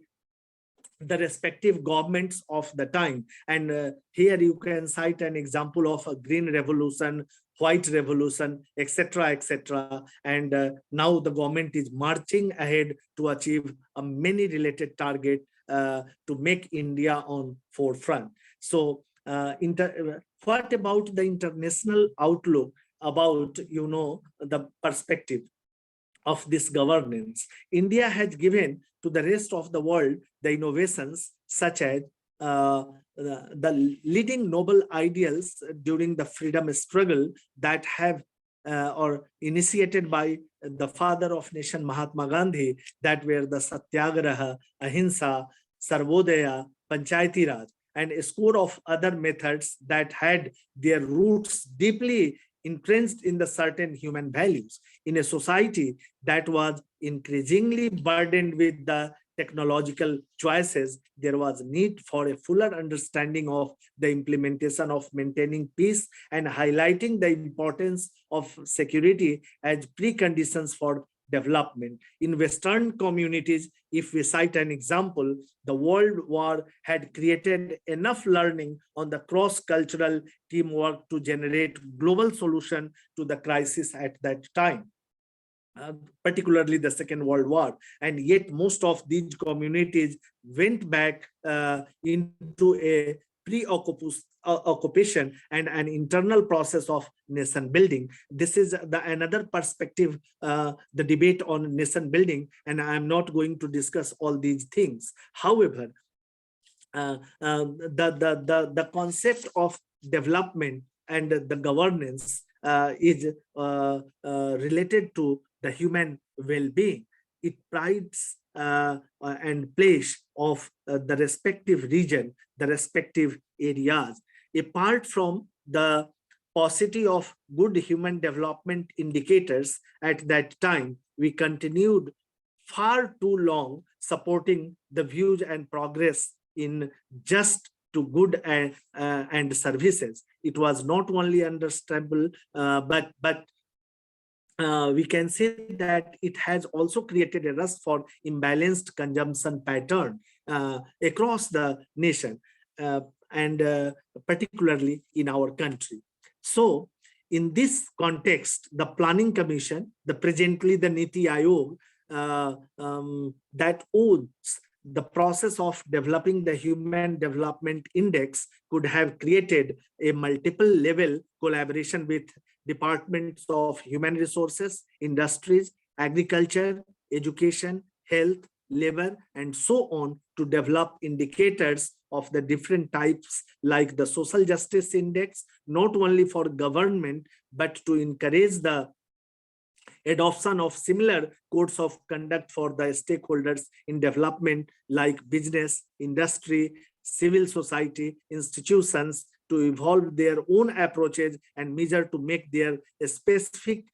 the respective governments of the time. And here you can cite an example of a green revolution, white revolution, etc., etc. And now the government is marching ahead to achieve a many related target to make India on forefront. So what about the international outlook about, the perspective of this governance? India has given to the rest of the world the innovations such as the leading noble ideals during the freedom struggle that have or initiated by the father of nation Mahatma Gandhi, that were the Satyagraha, Ahimsa, Sarvodaya, Panchayati Raj, and a score of other methods that had their roots deeply entrenched in the certain human values. In a society that was increasingly burdened with the technological choices, there was need for a fuller understanding of the implementation of maintaining peace and highlighting the importance of security as preconditions for development. In Western communities, if we cite an example, the World War had created enough learning on the cross-cultural teamwork to generate global solution to the crisis at that time. Particularly the Second World War, and yet most of these communities went back into a pre-occupation and an internal process of nation building. This is another perspective, the debate on nation building, and I'm not going to discuss all these things. However, the concept of development and the governance is related to the human well-being. It prides and place of the respective region, the respective areas. Apart from the paucity of good human development indicators at that time, we continued far too long supporting the views and progress in just to good and services. It was not only understandable, but we can say that it has also created a rush for imbalanced consumption pattern across the nation, and particularly in our country. So in this context, the Planning Commission, presently the Niti Aayog, that owns the process of developing the Human Development Index could have created a multiple level collaboration with departments of human resources, industries, agriculture, education, health, labor, and so on to develop indicators of the different types like the social justice index, not only for government, but to encourage the adoption of similar codes of conduct for the stakeholders in development like business, industry, civil society, institutions to evolve their own approaches and measure to make their specific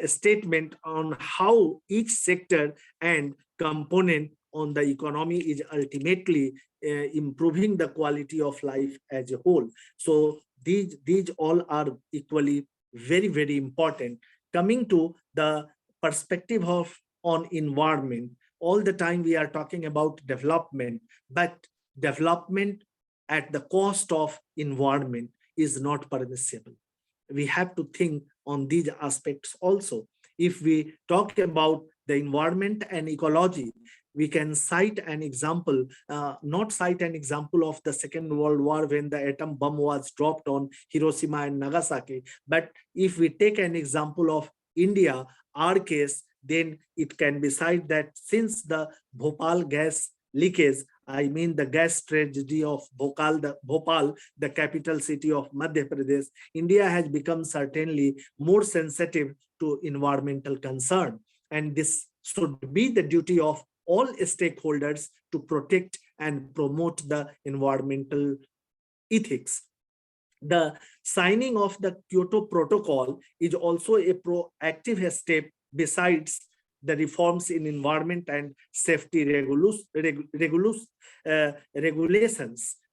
statement on how each sector and component on the economy is ultimately improving the quality of life as a whole. So these all are equally very, very important. Coming to the perspective of on environment, all the time we are talking about development, but development at the cost of environment is not permissible. We have to think on these aspects also. If we talk about the environment and ecology, we can cite an example, not cite an example of the Second World War when the atom bomb was dropped on Hiroshima and Nagasaki. But if we take an example of India, our case, then it can be cited that since the Bhopal gas leakage, I mean the gas tragedy of Bhopal, the capital city of Madhya Pradesh, India has become certainly more sensitive to environmental concern. And this should be the duty of all stakeholders to protect and promote the environmental ethics. The signing of the Kyoto Protocol is also a proactive step besides the reforms in environment and safety regulations.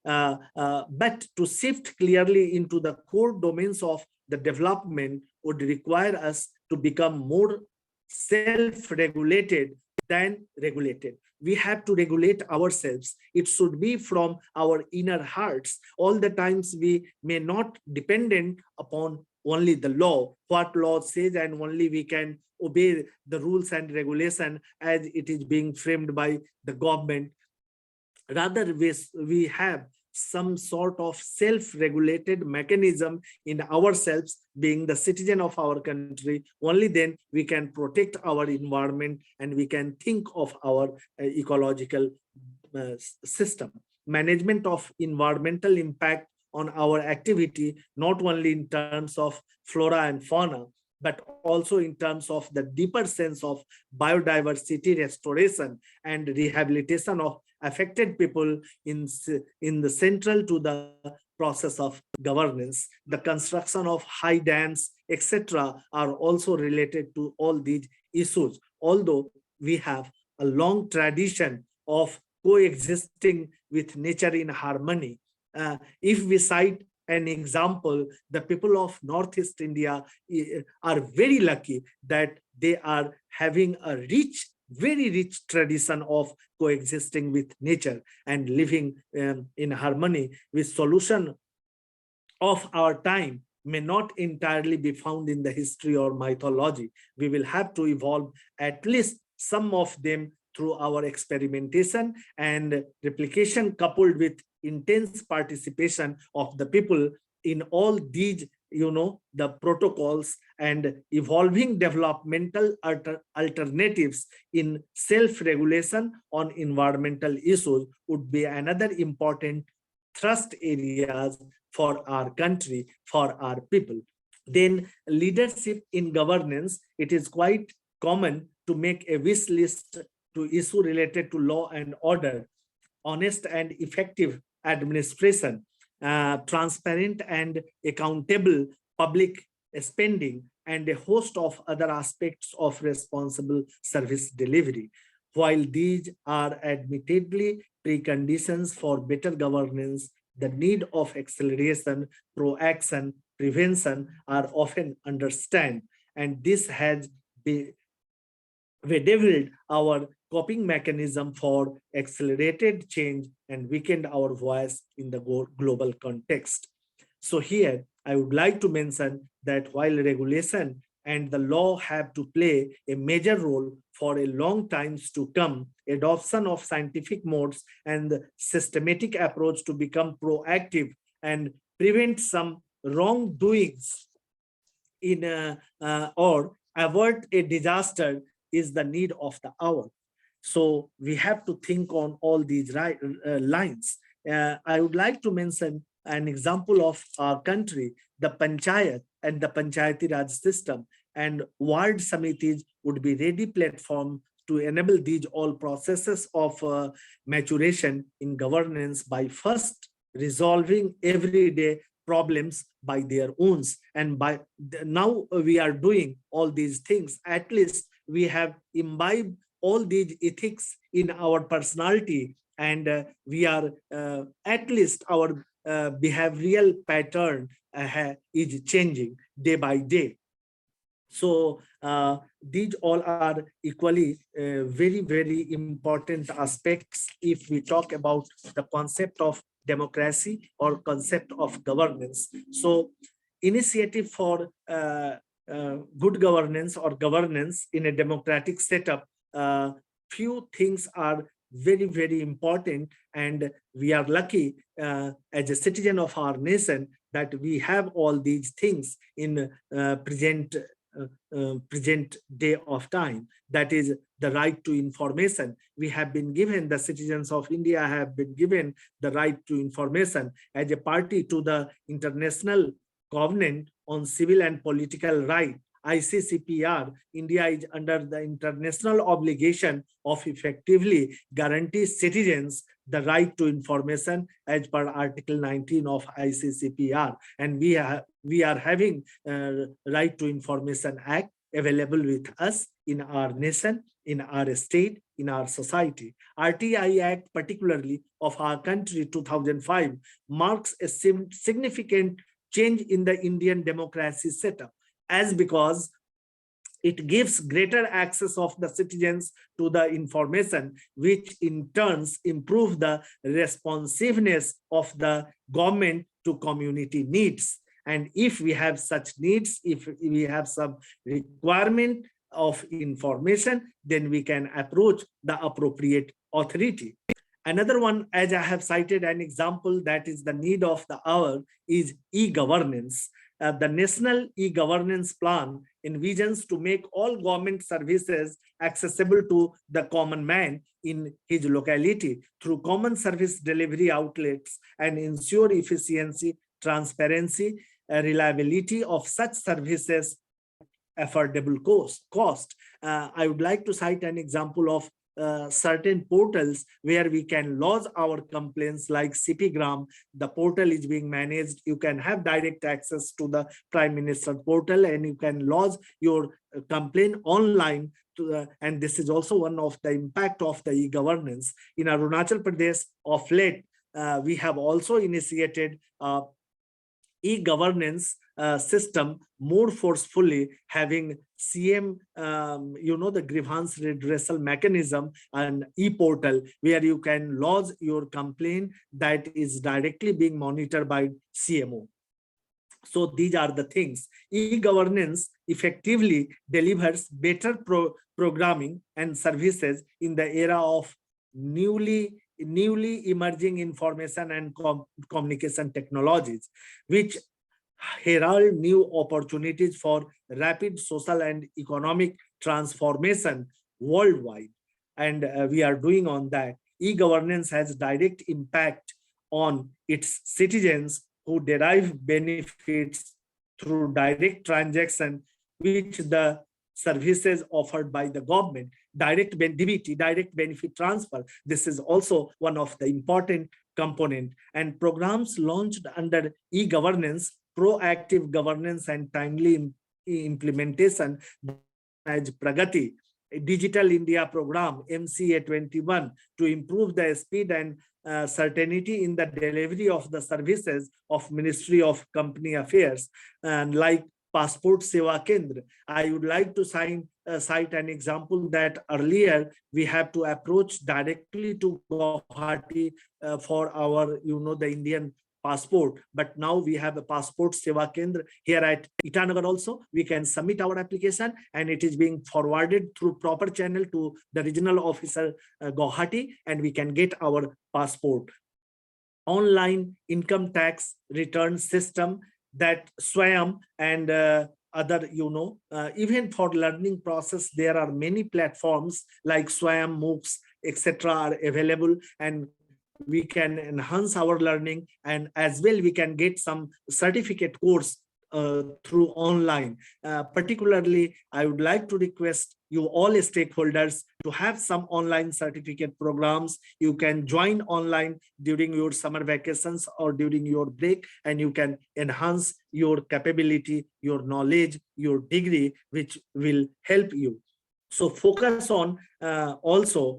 But to shift clearly into the core domains of the development would require us to become more self-regulated than regulated. We have to regulate ourselves. It should be from our inner hearts. All the times we may not dependent upon only the law, what law says, and only we can obey the rules and regulation as it is being framed by the government. Rather, we have some sort of self-regulated mechanism in ourselves, being the citizen of our country. Only then we can protect our environment and we can think of our ecological system. Management of environmental impact on our activity, not only in terms of flora and fauna, but also in terms of the deeper sense of biodiversity restoration and rehabilitation of affected people in the central to the process of governance. The construction of high dams, etc., are also related to all these issues. Although we have a long tradition of coexisting with nature in harmony, if we cite an example, the people of Northeast India are very lucky that they are having a rich, very rich tradition of coexisting with nature and living in harmony. With solution of our time may not entirely be found in the history or mythology. We will have to evolve at least some of them through our experimentation and replication, coupled with intense participation of the people in all these, the protocols and evolving developmental alternatives in self-regulation on environmental issues would be another important thrust areas for our country, for our people. Then leadership in governance, it is quite common to make a wish list to issue related to law and order, honest and effective administration, transparent and accountable public spending, and a host of other aspects of responsible service delivery. While these are admittedly preconditions for better governance, the need of acceleration, proaction, prevention are often understood, and this has bedeviled our coping mechanism for accelerated change and weakened our voice in the global context. So here, I would like to mention that while regulation and the law have to play a major role for a long times to come. Adoption of scientific modes and the systematic approach to become proactive and prevent some wrongdoings in or avoid a disaster is the need of the hour. So we have to think on all these lines. I would like to mention an example of our country, the panchayat and the panchayati raj system, and ward samitis would be ready platform to enable these all processes of maturation in governance by first resolving everyday problems by their own. And by now we are doing all these things. At least we have imbibed all these ethics in our personality, and we are at least our behavioral pattern is changing day by day. So these all are equally very, very important aspects if we talk about the concept of democracy or concept of governance. So initiative for good governance or governance in a democratic setup, few things are very, very important, and we are lucky as a citizen of our nation that we have all these things in present day of time. That is the right to information. We have been given, the citizens of India have been given the right to information as a party to the International Covenant on Civil and Political Rights, ICCPR. India is under the international obligation of effectively guarantee citizens the right to information as per Article 19 of ICCPR. And we are having Right to Information Act available with us in our nation, in our state, in our society. RTI Act, particularly of our country 2005, marks a significant change in the Indian democracy setup, as because it gives greater access of the citizens to the information, which in turns improve the responsiveness of the government to community needs. And if we have such needs, if we have some requirement of information, then we can approach the appropriate authority. Another one, as I have cited an example, that is the need of the hour, is e-governance. The National E-Governance Plan envisions to make all government services accessible to the common man in his locality through common service delivery outlets and ensure efficiency, transparency, reliability of such services affordable cost. I would like to cite an example of certain portals where we can lodge our complaints, like CPgram. The portal is being managed. You can have direct access to the Prime Minister portal, and you can lodge your complaint online. And this is also one of the impact of the e-governance. In Arunachal Pradesh of late, we have also initiated e-governance system more forcefully, having CM, the grievance redressal mechanism, and e-portal where you can lodge your complaint that is directly being monitored by CMO. So these are the things. E-governance effectively delivers better programming and services in the era of newly emerging information and communication technologies, which herald new opportunities for rapid social and economic transformation worldwide. And we are doing on that. E-governance has direct impact on its citizens who derive benefits through direct transaction, which the services offered by the government, direct benefit transfer. This is also one of the important component, and programs launched under e-governance, proactive governance and timely implementation, as Pragati, Digital India program, MCA 21, to improve the speed and certainty in the delivery of the services of Ministry of Company Affairs, and like Passport Seva Kendra. I would like to cite an example that earlier we have to approach directly to Guwahati for our, the Indian passport, but now we have a passport seva kendra here at Itanagar also. We can submit our application and it is being forwarded through proper channel to the regional officer Guwahati, and we can get our passport. Online income tax return system, that Swayam and other, even for learning process, there are many platforms like Swayam, MOOCs, etc. are available, and we can enhance our learning, and as well we can get some certificate course through online. Particularly, I would like to request you all stakeholders to have some online certificate programs. You can join online during your summer vacations or during your break, and you can enhance your capability, your knowledge, your degree, which will help you. So focus on also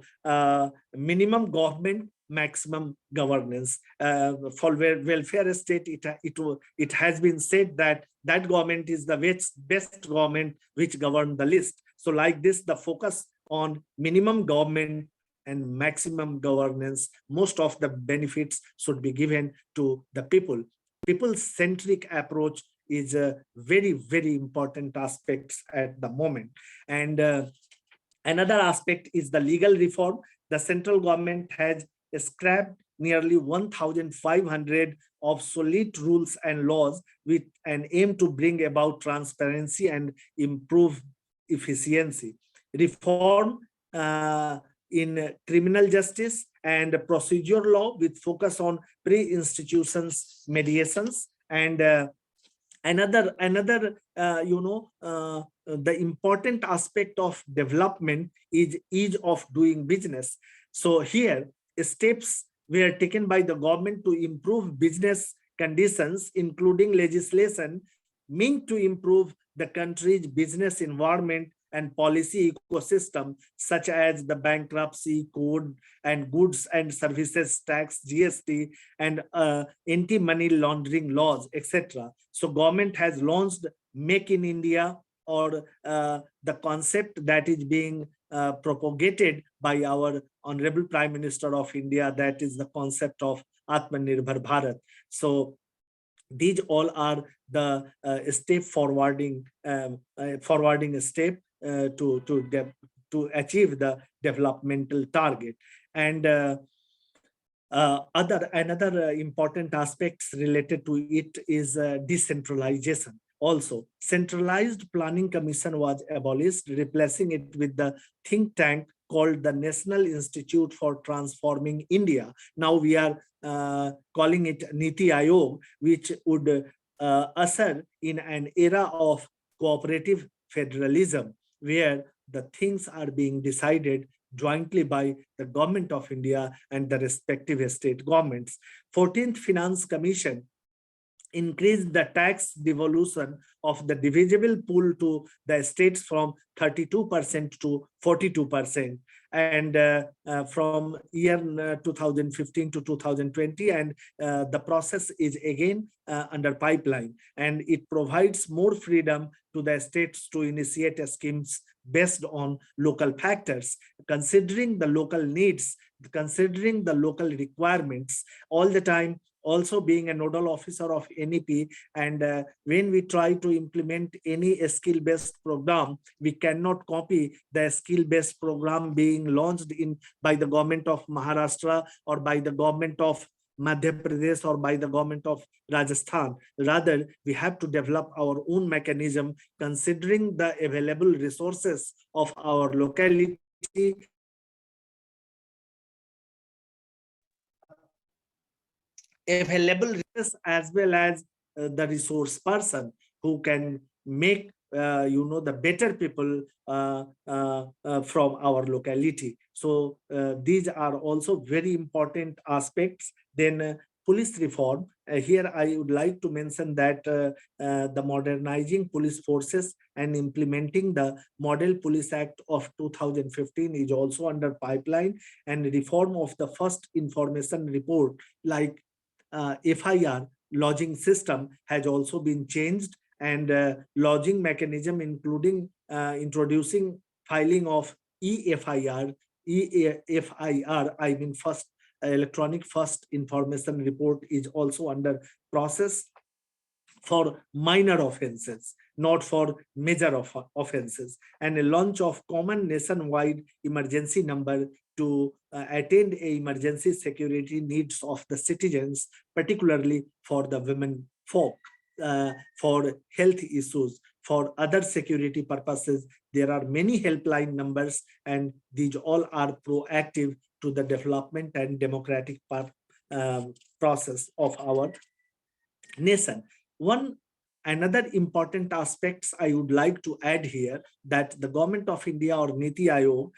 minimum government, maximum governance. For welfare state, it has been said that that government is the best government which govern the least. So like this, the focus on minimum government and maximum governance, most of the benefits should be given to the people. People-centric approach is a very, very important aspect at the moment. And another aspect is the legal reform. The central government has scrapped nearly 1,500 obsolete rules and laws with an aim to bring about transparency and improve efficiency. Reform in criminal justice and procedure law with focus on pre-institutions mediations. And another the important aspect of development is ease of doing business. So here steps were taken by the government to improve business conditions, including legislation meant to improve the country's business environment and policy ecosystem, such as the bankruptcy code and goods and services tax, GST, and anti-money laundering laws, etc. So government has launched Make in India, or the concept that is being propagated by our Honorable Prime Minister of India, that is the concept of Atmanirbhar Bharat. So these all are the step forwarding step to achieve the developmental target. And another important aspects related to it is decentralization. Also, centralized planning commission was abolished, replacing it with the think tank called the National Institute for Transforming India. Now we are calling it Niti Aayog, which would usher in an era of cooperative federalism, where the things are being decided jointly by the Government of India and the respective state governments. 14th Finance Commission increased the tax devolution of the divisible pool to the states from 32% to 42%. And from year 2015 to 2020, and the process is again under pipeline, and it provides more freedom to the states to initiate schemes based on local factors, considering the local needs, considering the local requirements all the time. Also being a nodal officer of NEP, and when we try to implement any skill-based program, we cannot copy the skill-based program being launched by the government of Maharashtra or by the government of Madhya Pradesh or by the government of Rajasthan. Rather, we have to develop our own mechanism considering the available resources of our locality, available resources, as well as the resource person who can make the better people from our locality. So these are also very important aspects. Then police reform. Here I would like to mention that the modernizing police forces and implementing the Model Police Act of 2015 is also under pipeline, and reform of the first information report like FIR lodging system has also been changed, and lodging mechanism including introducing filing of EFIR, I mean first electronic first information report is also under process for minor offenses, not for major offenses, and a launch of common nationwide emergency number to attend a emergency security needs of the citizens, particularly for the women folk, for health issues, for other security purposes. There are many helpline numbers, and these all are proactive to the development and democratic process of our nation. One another important aspects I would like to add here, that the government of India or Niti Aayog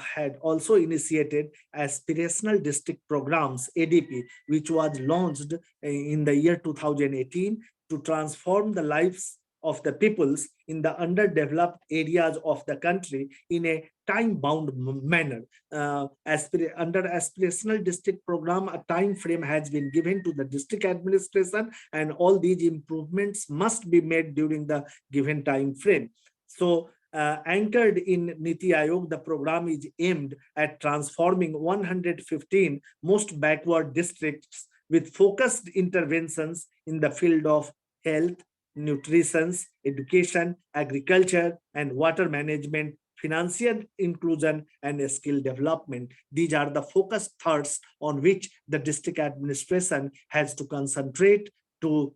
had also initiated aspirational district programs ADP, which was launched in the year 2018 to transform the lives of the peoples in the underdeveloped areas of the country in a time-bound manner. Under aspirational district program, a time frame has been given to the district administration, and all these improvements must be made during the given time frame. So anchored in Niti Aayog, the program is aimed at transforming 115 most backward districts with focused interventions in the field of health, nutrition, education, agriculture, and water management, financial inclusion, and skill development. These are the focus thoughts on which the district administration has to concentrate to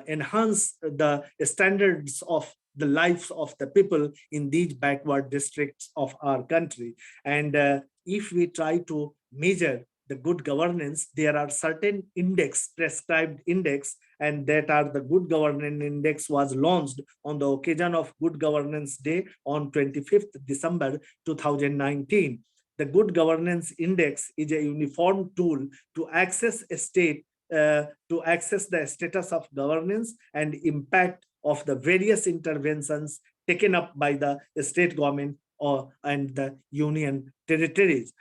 enhance the standards of the lives of the people in these backward districts of our country. And if we try to measure the good governance, there are certain index, prescribed index, and that are the Good Governance Index was launched on the occasion of Good Governance Day on 25th December 2019. The Good Governance Index is a uniform tool to access a state, to access the status of governance and impact of the various interventions taken up by the state government and the union territories.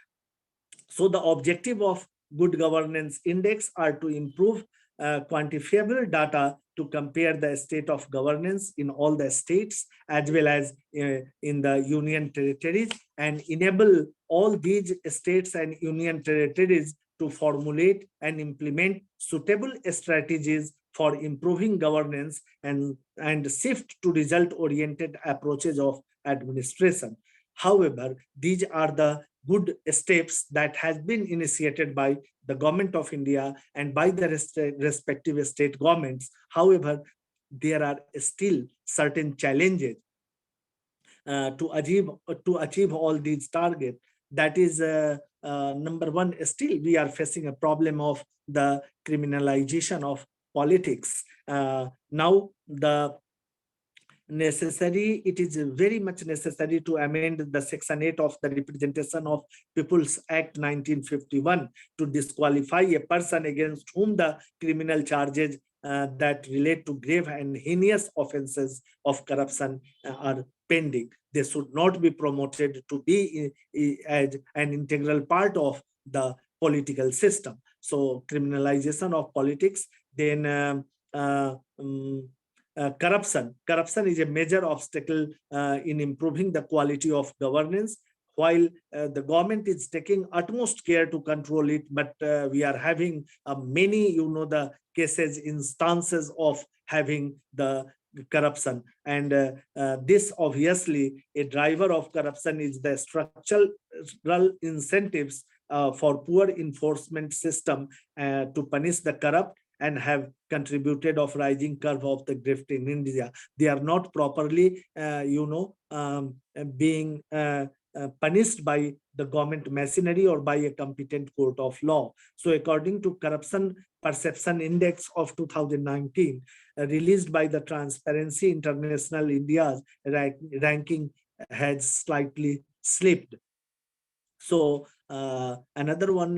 So the objective of Good Governance Index are to improve quantifiable data to compare the state of governance in all the states as well as in the union territories, and enable all these states and union territories to formulate and implement suitable strategies for improving governance and shift to result-oriented approaches of administration. However, these are the good steps that has been initiated by the government of India and by the respective state governments. However, there are still certain challenges to achieve all these targets. That is number one, still we are facing a problem of the criminalization of politics. Now it is very much necessary to amend the section 8 of the Representation of People's Act 1951 to disqualify a person against whom the criminal charges that relate to grave and heinous offenses of corruption are pending. They should not be promoted to be as an integral part of the political system. So criminalization of politics, then corruption. Corruption is a major obstacle in improving the quality of governance. While the government is taking utmost care to control it, but we are having many, the cases, instances of having the corruption. And this obviously, a driver of corruption is the structural incentives for poor enforcement system to punish the corrupt and have contributed of rising curve of the grift in India. They are not properly, being punished by the government machinery or by a competent court of law. So according to Corruption Perception Index of 2019, released by the Transparency International, India's ranking has slightly slipped. So another one,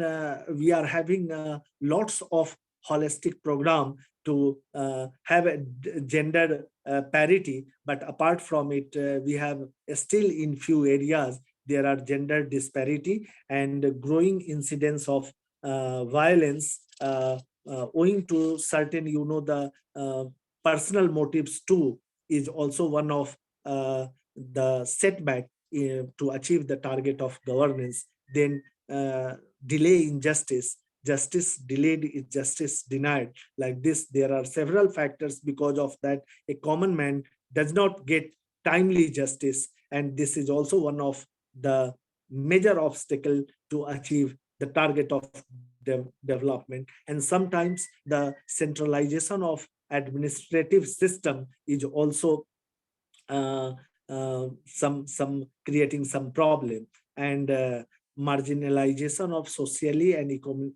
we are having lots of holistic program to have a gender parity, but apart from it, we have still in few areas there are gender disparity and growing incidence of violence owing to certain, the personal motives too is also one of the setback to achieve the target of governance. Then delay in justice. Justice delayed is justice denied. Like this, there are several factors because of that a common man does not get timely justice. And this is also one of the major obstacle to achieve the target of development. And sometimes the centralization of administrative system is also some creating some problem. And marginalization of socially and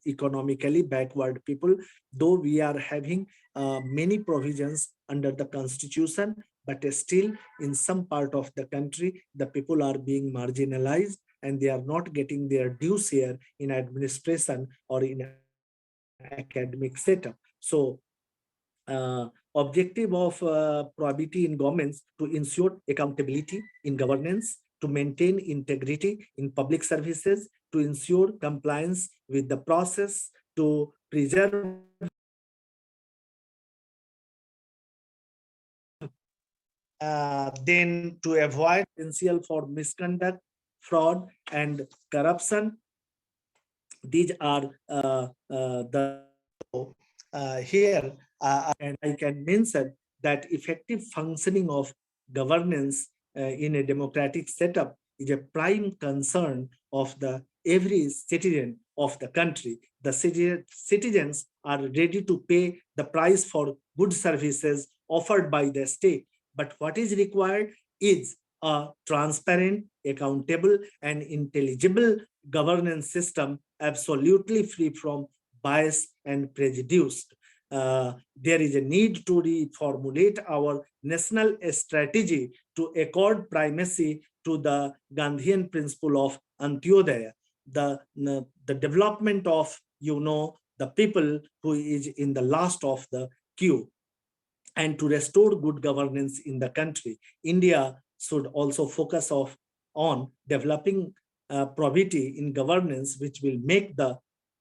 economically backward people, though we are having many provisions under the constitution, but still in some part of the country the people are being marginalized and they are not getting their due share in administration or in academic setup. So objective of probity in governments to ensure accountability in governance, to maintain integrity in public services, to ensure compliance with the process, to preserve then to avoid potential for misconduct, fraud, and corruption. These are the here, and I can mention that effective functioning of governance in a democratic setup is a prime concern of the every citizen of the country. The citizens are ready to pay the price for good services offered by the state. But what is required is a transparent, accountable, and intelligible governance system, absolutely free from bias and prejudice. There is a need to reformulate our national strategy to accord primacy to the Gandhian principle of Antyodaya, the development of, the people who is in the last of the queue, and to restore good governance in the country. India should also focus on developing probity in governance, which will make the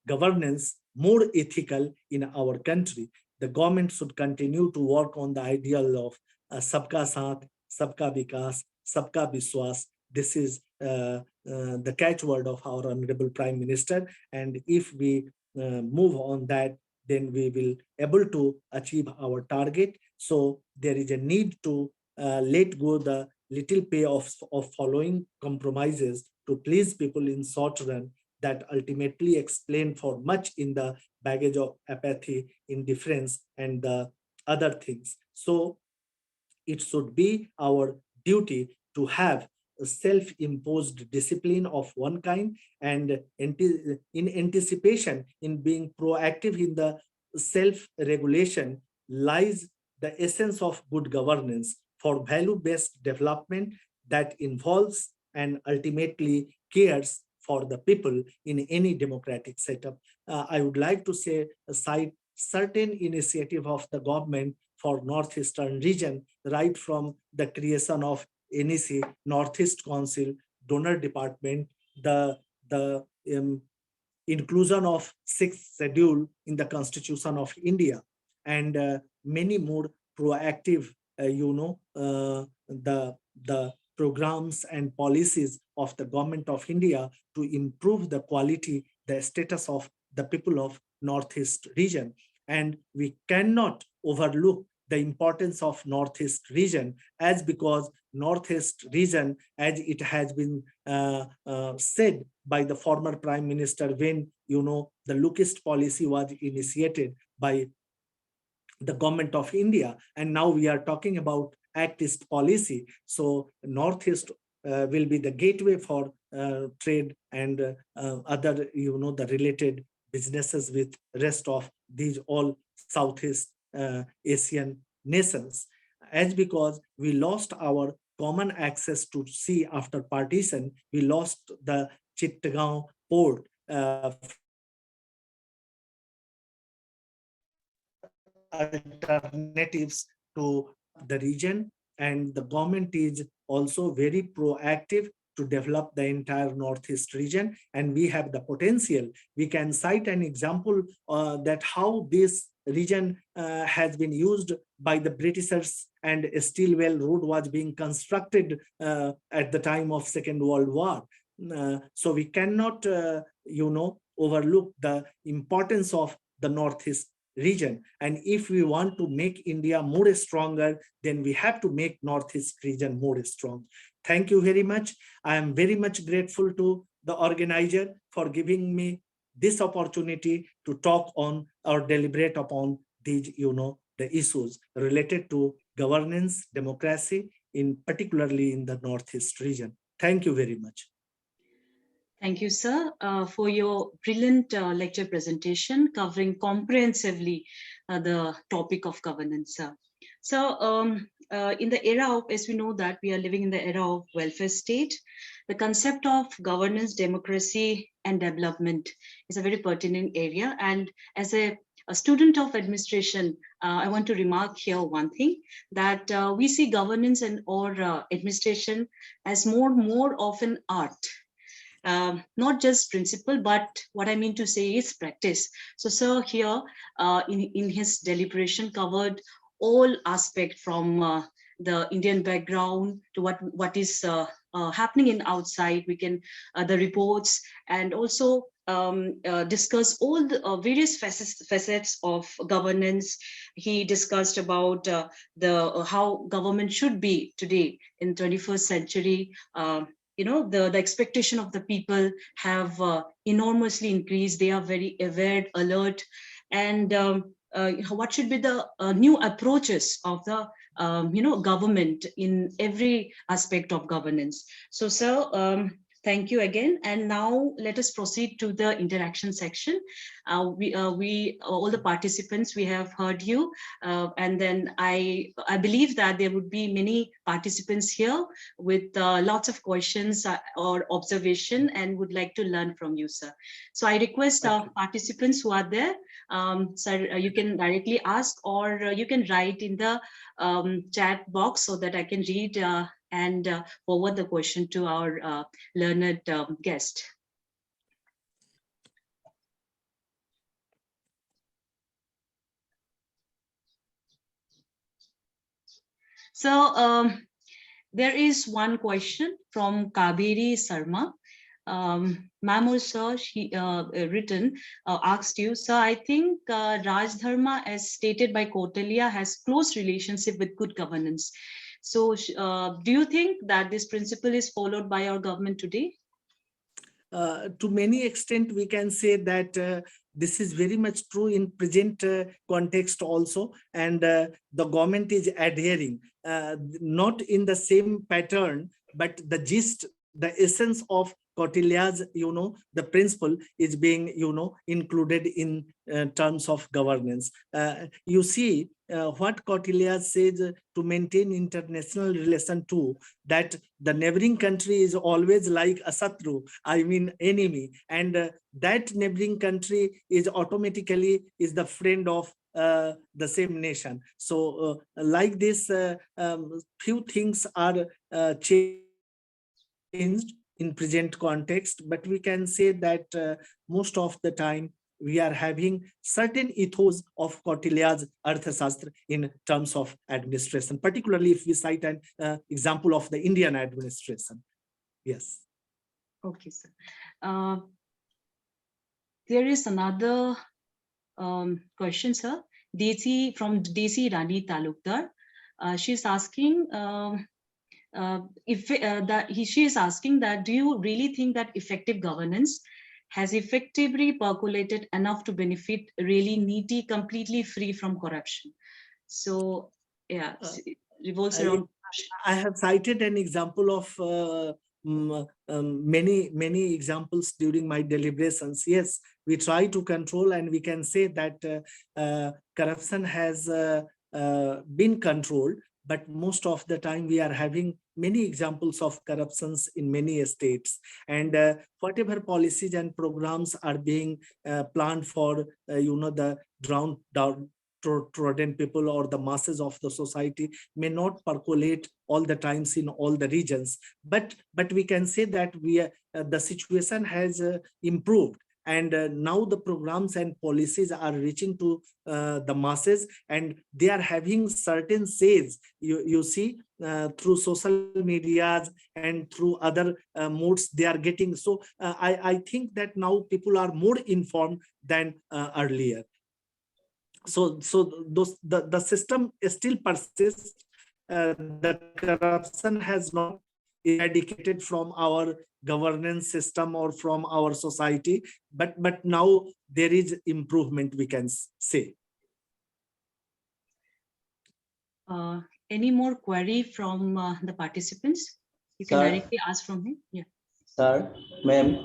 governance more ethical in our country. The government should continue to work on the ideal of sabka saath, sabka vikas, sabka viswas. This is the catchword of our Honorable Prime Minister. And if we move on that, then we will able to achieve our target. So there is a need to let go the little pay of following compromises to please people in short run, that ultimately explain for much in the baggage of apathy, indifference, and the other things. So it should be our duty to have a self-imposed discipline of one kind, and in anticipation, in being proactive in the self-regulation, lies the essence of good governance for value-based development that involves and ultimately cares for the people in any democratic setup. I would like to say cite certain initiative of the government for Northeastern region, right from the creation of NEC, Northeast Council, Donor Department, the inclusion of sixth schedule in the Constitution of India, and many more proactive, the programs and policies of the government of India to improve the quality, the status of the people of Northeast region. And we cannot overlook the importance of Northeast region, as because Northeast region, as it has been said by the former Prime Minister when, the Lookist policy was initiated by the government of India, and now we are talking about Act East policy. So Northeast will be the gateway for trade and other, the related businesses with rest of these all Southeast Asian nations. As because we lost our common access to sea after partition, we lost the Chittagong port alternatives to the region, and the government is also very proactive to develop the entire Northeast region, and we have the potential. We can cite an example that how this region has been used by the Britishers, and a Stilwell Road was being constructed at the time of Second World War. So we cannot, overlook the importance of the Northeast region. And if we want to make India more stronger, then we have to make Northeast region more strong. Thank you very much. I am very much grateful to the organizer for giving me this opportunity to talk on or deliberate upon these, the issues related to governance, democracy, in particularly in the Northeast region. Thank you very much. Thank you, sir, for your brilliant lecture presentation covering comprehensively the topic of governance. So in the era of, as we know that we are living in the era of welfare state, the concept of governance, democracy, and development is a very pertinent area. And as a student of administration, I want to remark here one thing, that we see governance and or administration as more of an art. Not just principle, but what I mean to say is practice. So sir here in his deliberation covered all aspect from the Indian background to what is happening in outside. We can the reports, and also discuss all the various facets of governance. He discussed about the how government should be today in 21st century. The expectation of the people have enormously increased. They are very aware, alert, and what should be the new approaches of the government in every aspect of governance. So sir, thank you again. And now let us proceed to the interaction section. We all the participants, we have heard you, and then I believe that there would be many participants here with lots of questions or observation, and would like to learn from you, sir. So I request participants who are there, sir, you can directly ask, or you can write in the chat box so that I can read and forward the question to our learned guest. So there is one question from Kabiri Sarma. Ma'am or sir, she written, asked you, sir, I think Raj Dharma, as stated by Kautilya, has close relationship with good governance. So do you think that this principle is followed by our government today? To many extent, we can say that this is very much true in present context also, and the government is adhering, not in the same pattern, but the gist, the essence of Kautilya's, the principle is being, included in terms of governance. You see, what Kautilya says to maintain international relation too, that the neighboring country is always like a satru, I mean enemy, and that neighboring country is automatically is the friend of the same nation. So like this, few things are changed in present context, but we can say that most of the time we are having certain ethos of Kautilya's Arthashastra in terms of administration, particularly if we cite an example of the Indian administration. Yes. Okay, sir. There is another question, sir. Desi from Desi Rani Talukdar. She's asking she is asking that, do you really think that effective governance has effectively percolated enough to benefit really needy, completely free from corruption? So yeah, it revolves around. I have cited an example of many examples during my deliberations. Yes, we try to control, and we can say that corruption has been controlled, but most of the time we are having many examples of corruptions in many states, and whatever policies and programs are being planned for the downtrodden people or the masses of the society may not percolate all the times in all the regions, but we can say that the situation has improved, and now the programs and policies are reaching to the masses, and they are having certain says, you see, through social medias and through other modes they are getting. So I think that now people are more informed than earlier. So the system still persists. The corruption has not eradicated from our governance system or from our society, but now there is improvement, we can say. Any more query from the participants? You can Sir. directly ask from him. Yeah. Sir, ma'am.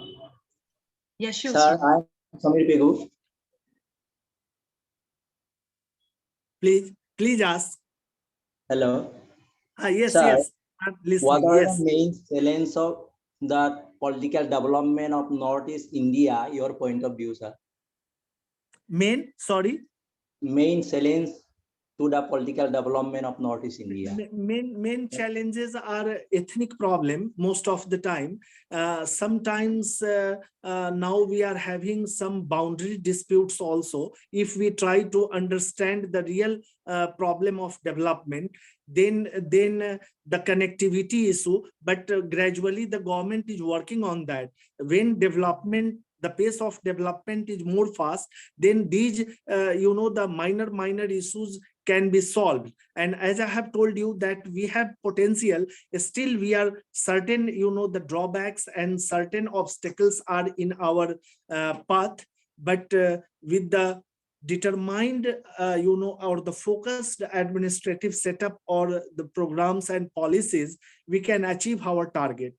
Yeah, sure. Sir, Sir. I'm Samir Pegu. Please ask. Hello. Yes, Sir, yes, I'm what listening. are Yes. the main challenges of the political development of Northeast India, your point of view, sir? Sorry? Main challenge to the political development of Northeast India. Main challenges are ethnic problem most of the time. Sometimes now we are having some boundary disputes also. If we try to understand the real problem of development, then the connectivity issue, but gradually the government is working on that. When the pace of development is more fast, then these the minor issues can be solved. And as I have told you that we have potential, still we are certain, the drawbacks and certain obstacles are in our path. But with the determined, or the focused administrative setup or the programs and policies, we can achieve our target.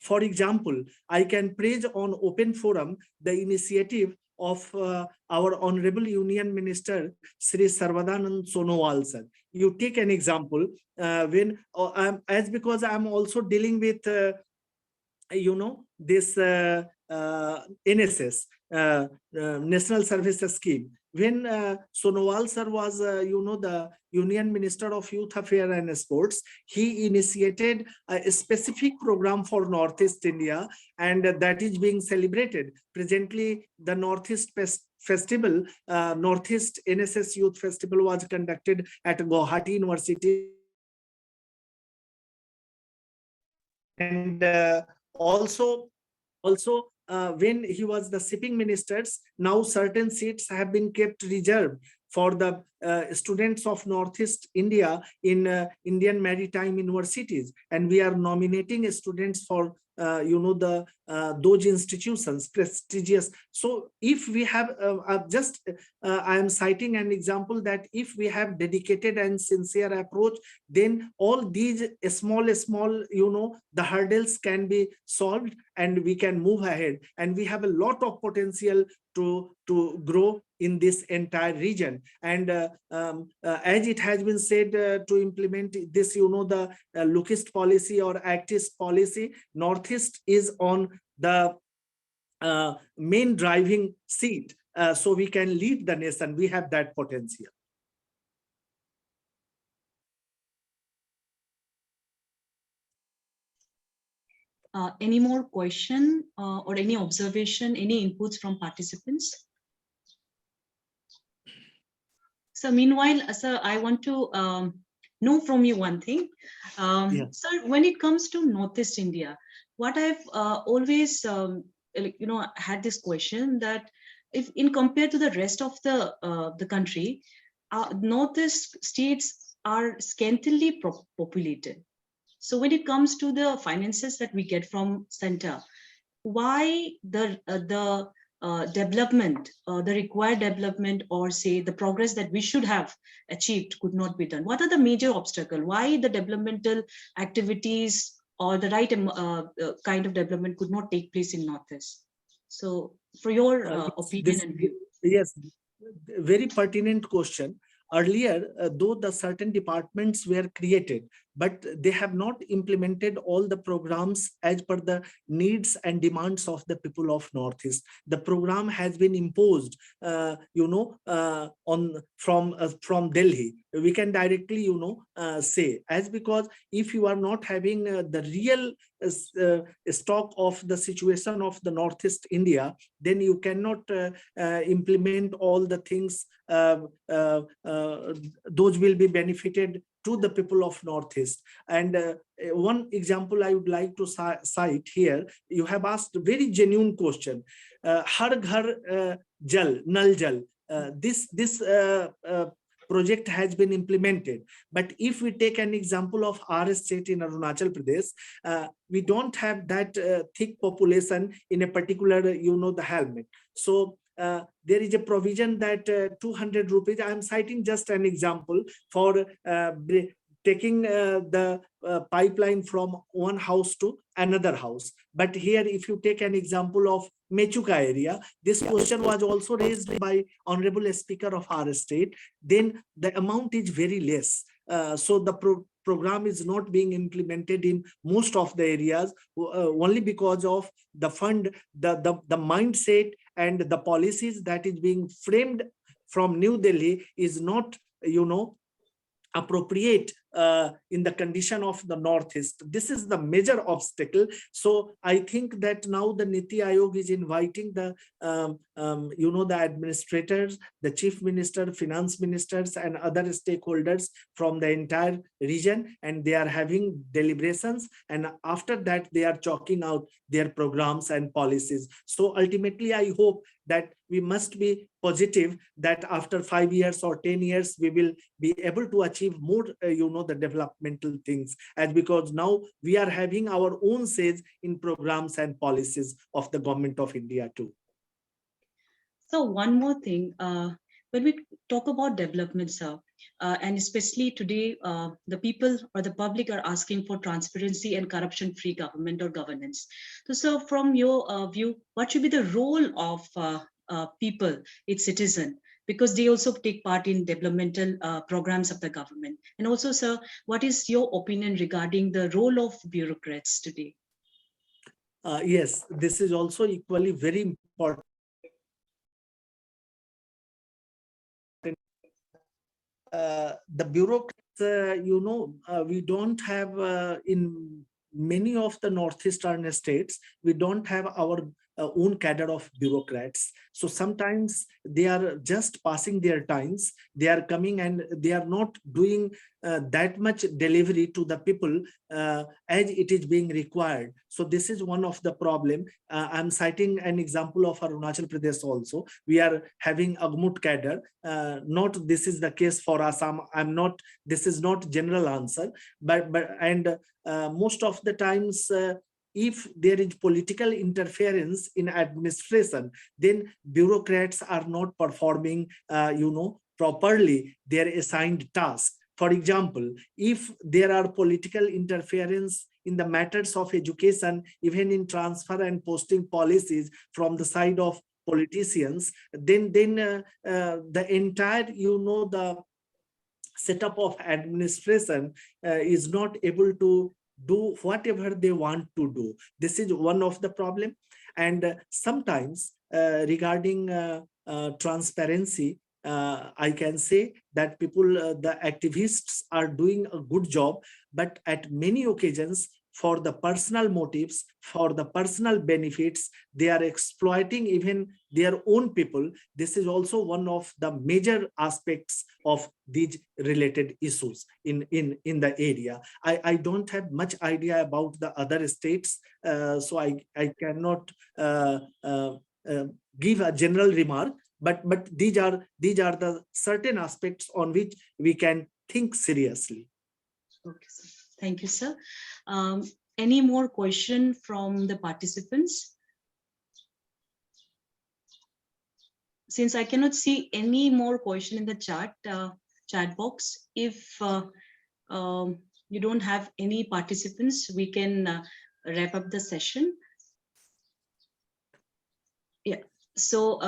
For example, I can praise on open forum the initiative of our Honorable Union Minister, Sri Sarvadanand Sonowal sir. You take an example, because I'm also dealing with, this NSS, National Service Scheme. When Sonowal sir was, the Union Minister of Youth Affairs and Sports, he initiated a specific program for Northeast India, and that is being celebrated. Presently, the Northeast Festival, Northeast NSS Youth Festival was conducted at Guwahati University. And also when he was the shipping ministers, now certain seats have been kept reserved for the students of Northeast India in Indian maritime universities, and we are nominating students for those institutions, prestigious. So if we have I am citing an example that if we have dedicated and sincere approach, then all these small the hurdles can be solved and we can move ahead, and we have a lot of potential to grow in this entire region. And as it has been said, to implement this, the Lookist policy or Actist policy, Northeast is on the main driving seat, so we can lead the nation. We have that potential. Any more question or any observation, any inputs from participants? So meanwhile, sir, I want to know from you one thing. Yes. Sir, when it comes to Northeast India, what I've always had this question, that if in compared to the rest of the country, Northeast states are scantily populated. So when it comes to the finances that we get from center, why the development, the required development, or say the progress that we should have achieved could not be done? What are the major obstacles? Why the developmental activities or the right kind of development could not take place in Northeast? So for your opinion and view. Yes, very pertinent question. Earlier, though the certain departments were created, but they have not implemented all the programs as per the needs and demands of the people of Northeast. The program has been imposed, on from Delhi. We can directly, say, as because if you are not having the real stock of the situation of the Northeast India, then you cannot implement all the things. Those will be benefited to the people of Northeast. And one example I would like to cite here, you have asked a very genuine question. Har Ghar Jal, Nal Jal, this project has been implemented. But if we take an example of our state in Arunachal Pradesh, we don't have that thick population in a particular, the helmet. So there is a provision that 200 rupees, I'm citing just an example, for taking the pipeline from one house to another house. But here, if you take an example of Mechuka area, this question was also raised by Honorable Speaker of our state, then the amount is very less. So the program is not being implemented in most of the areas, only because of the fund, the mindset and the policies that is being framed from New Delhi is not, appropriate in the condition of the Northeast. This is the major obstacle. So I think that now the Niti Aayog is inviting the, the administrators, the chief minister, finance ministers, and other stakeholders from the entire region, and they are having deliberations. And after that, they are chalking out their programs and policies. So ultimately, I hope that we must be positive that after 5 years or 10 years, we will be able to achieve more, the developmental things, as because now we are having our own says in programs and policies of the government of India too. So one more thing, when we talk about development, sir, and especially today, the people or the public are asking for transparency and corruption-free government or governance. So, sir, from your view, what should be the role of people, its citizen, because they also take part in developmental programs of the government? And also, sir, what is your opinion regarding the role of bureaucrats today? Yes, this is also equally very important. The bureaucrats, we don't have in many of the northeastern states, we don't have our own cadre of bureaucrats. So sometimes they are just passing their times. They are coming and they are not doing that much delivery to the people as it is being required. So this is one of the problem. I'm citing an example of Arunachal Pradesh also. We are having Agmut cadre. Not this is the case for Assam. This is not general answer, but most of the times, if there is political interference in administration, then bureaucrats are not performing, properly their assigned task. For example, if there are political interference in the matters of education, even in transfer and posting policies from the side of politicians, then the entire, the setup of administration is not able to do whatever they want to do. This is one of the problem. And sometimes regarding transparency, I can say that people, the activists are doing a good job, but at many occasions, for the personal motives, for the personal benefits, they are exploiting even their own people. This is also one of the major aspects of these related issues in the area. I don't have much idea about the other states, so I cannot give a general remark, but these are the certain aspects on which we can think seriously. Okay, sir. Thank you, sir. Any more question from the participants? Since I cannot see any more question in the chat box, if you don't have any participants, we can wrap up the session. Yeah. So,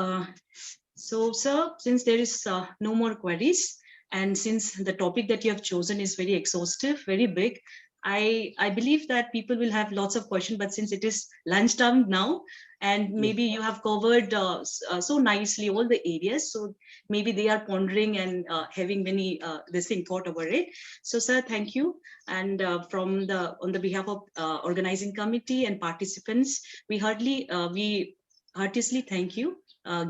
sir, since there is no more queries, And since the topic that you have chosen is very exhaustive, very big, I believe that people will have lots of questions, but since it is lunchtime now, and maybe you have covered so nicely all the areas, so maybe they are pondering and having many this thing thought over it. So sir, thank you. And on the behalf of organizing committee and participants, we heartily thank you.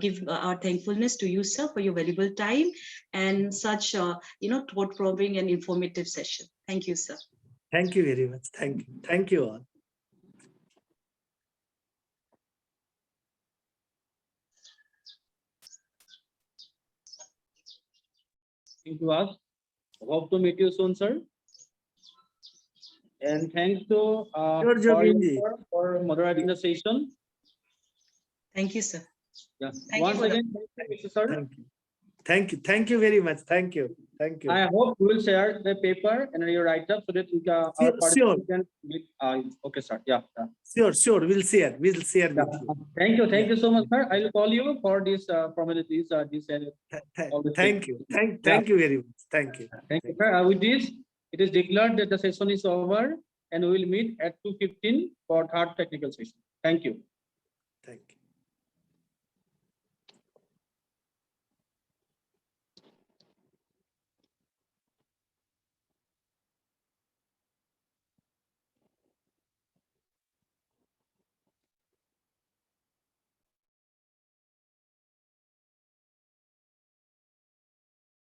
Give our thankfulness to you, sir, for your valuable time and such thought-provoking and informative session. Thank you, sir. Thank you very much. Thank you. Thank you all. Thank you, us. Hope to meet you soon, sir. And thanks to Sure, Jobinji. for moderating the session. Thank you, sir. Yeah. Thank you Once for the- again, thank you, Mr. Sir. Thank you. Thank you. Thank you very much. Thank you. Thank you. I hope we will share the paper and your write-up so that we can, our Sure. participants can get, okay, sir. Yeah. Sure. We'll share. We'll share with you. Thank you. Thank Yeah. you so much, sir. I will call you for these formalities. All the Thank you. Thank you very much. Thank you. Thank you, sir. With this, it is declared that the session is over and we will meet at 2:15 for third technical session. Thank you. Thank you.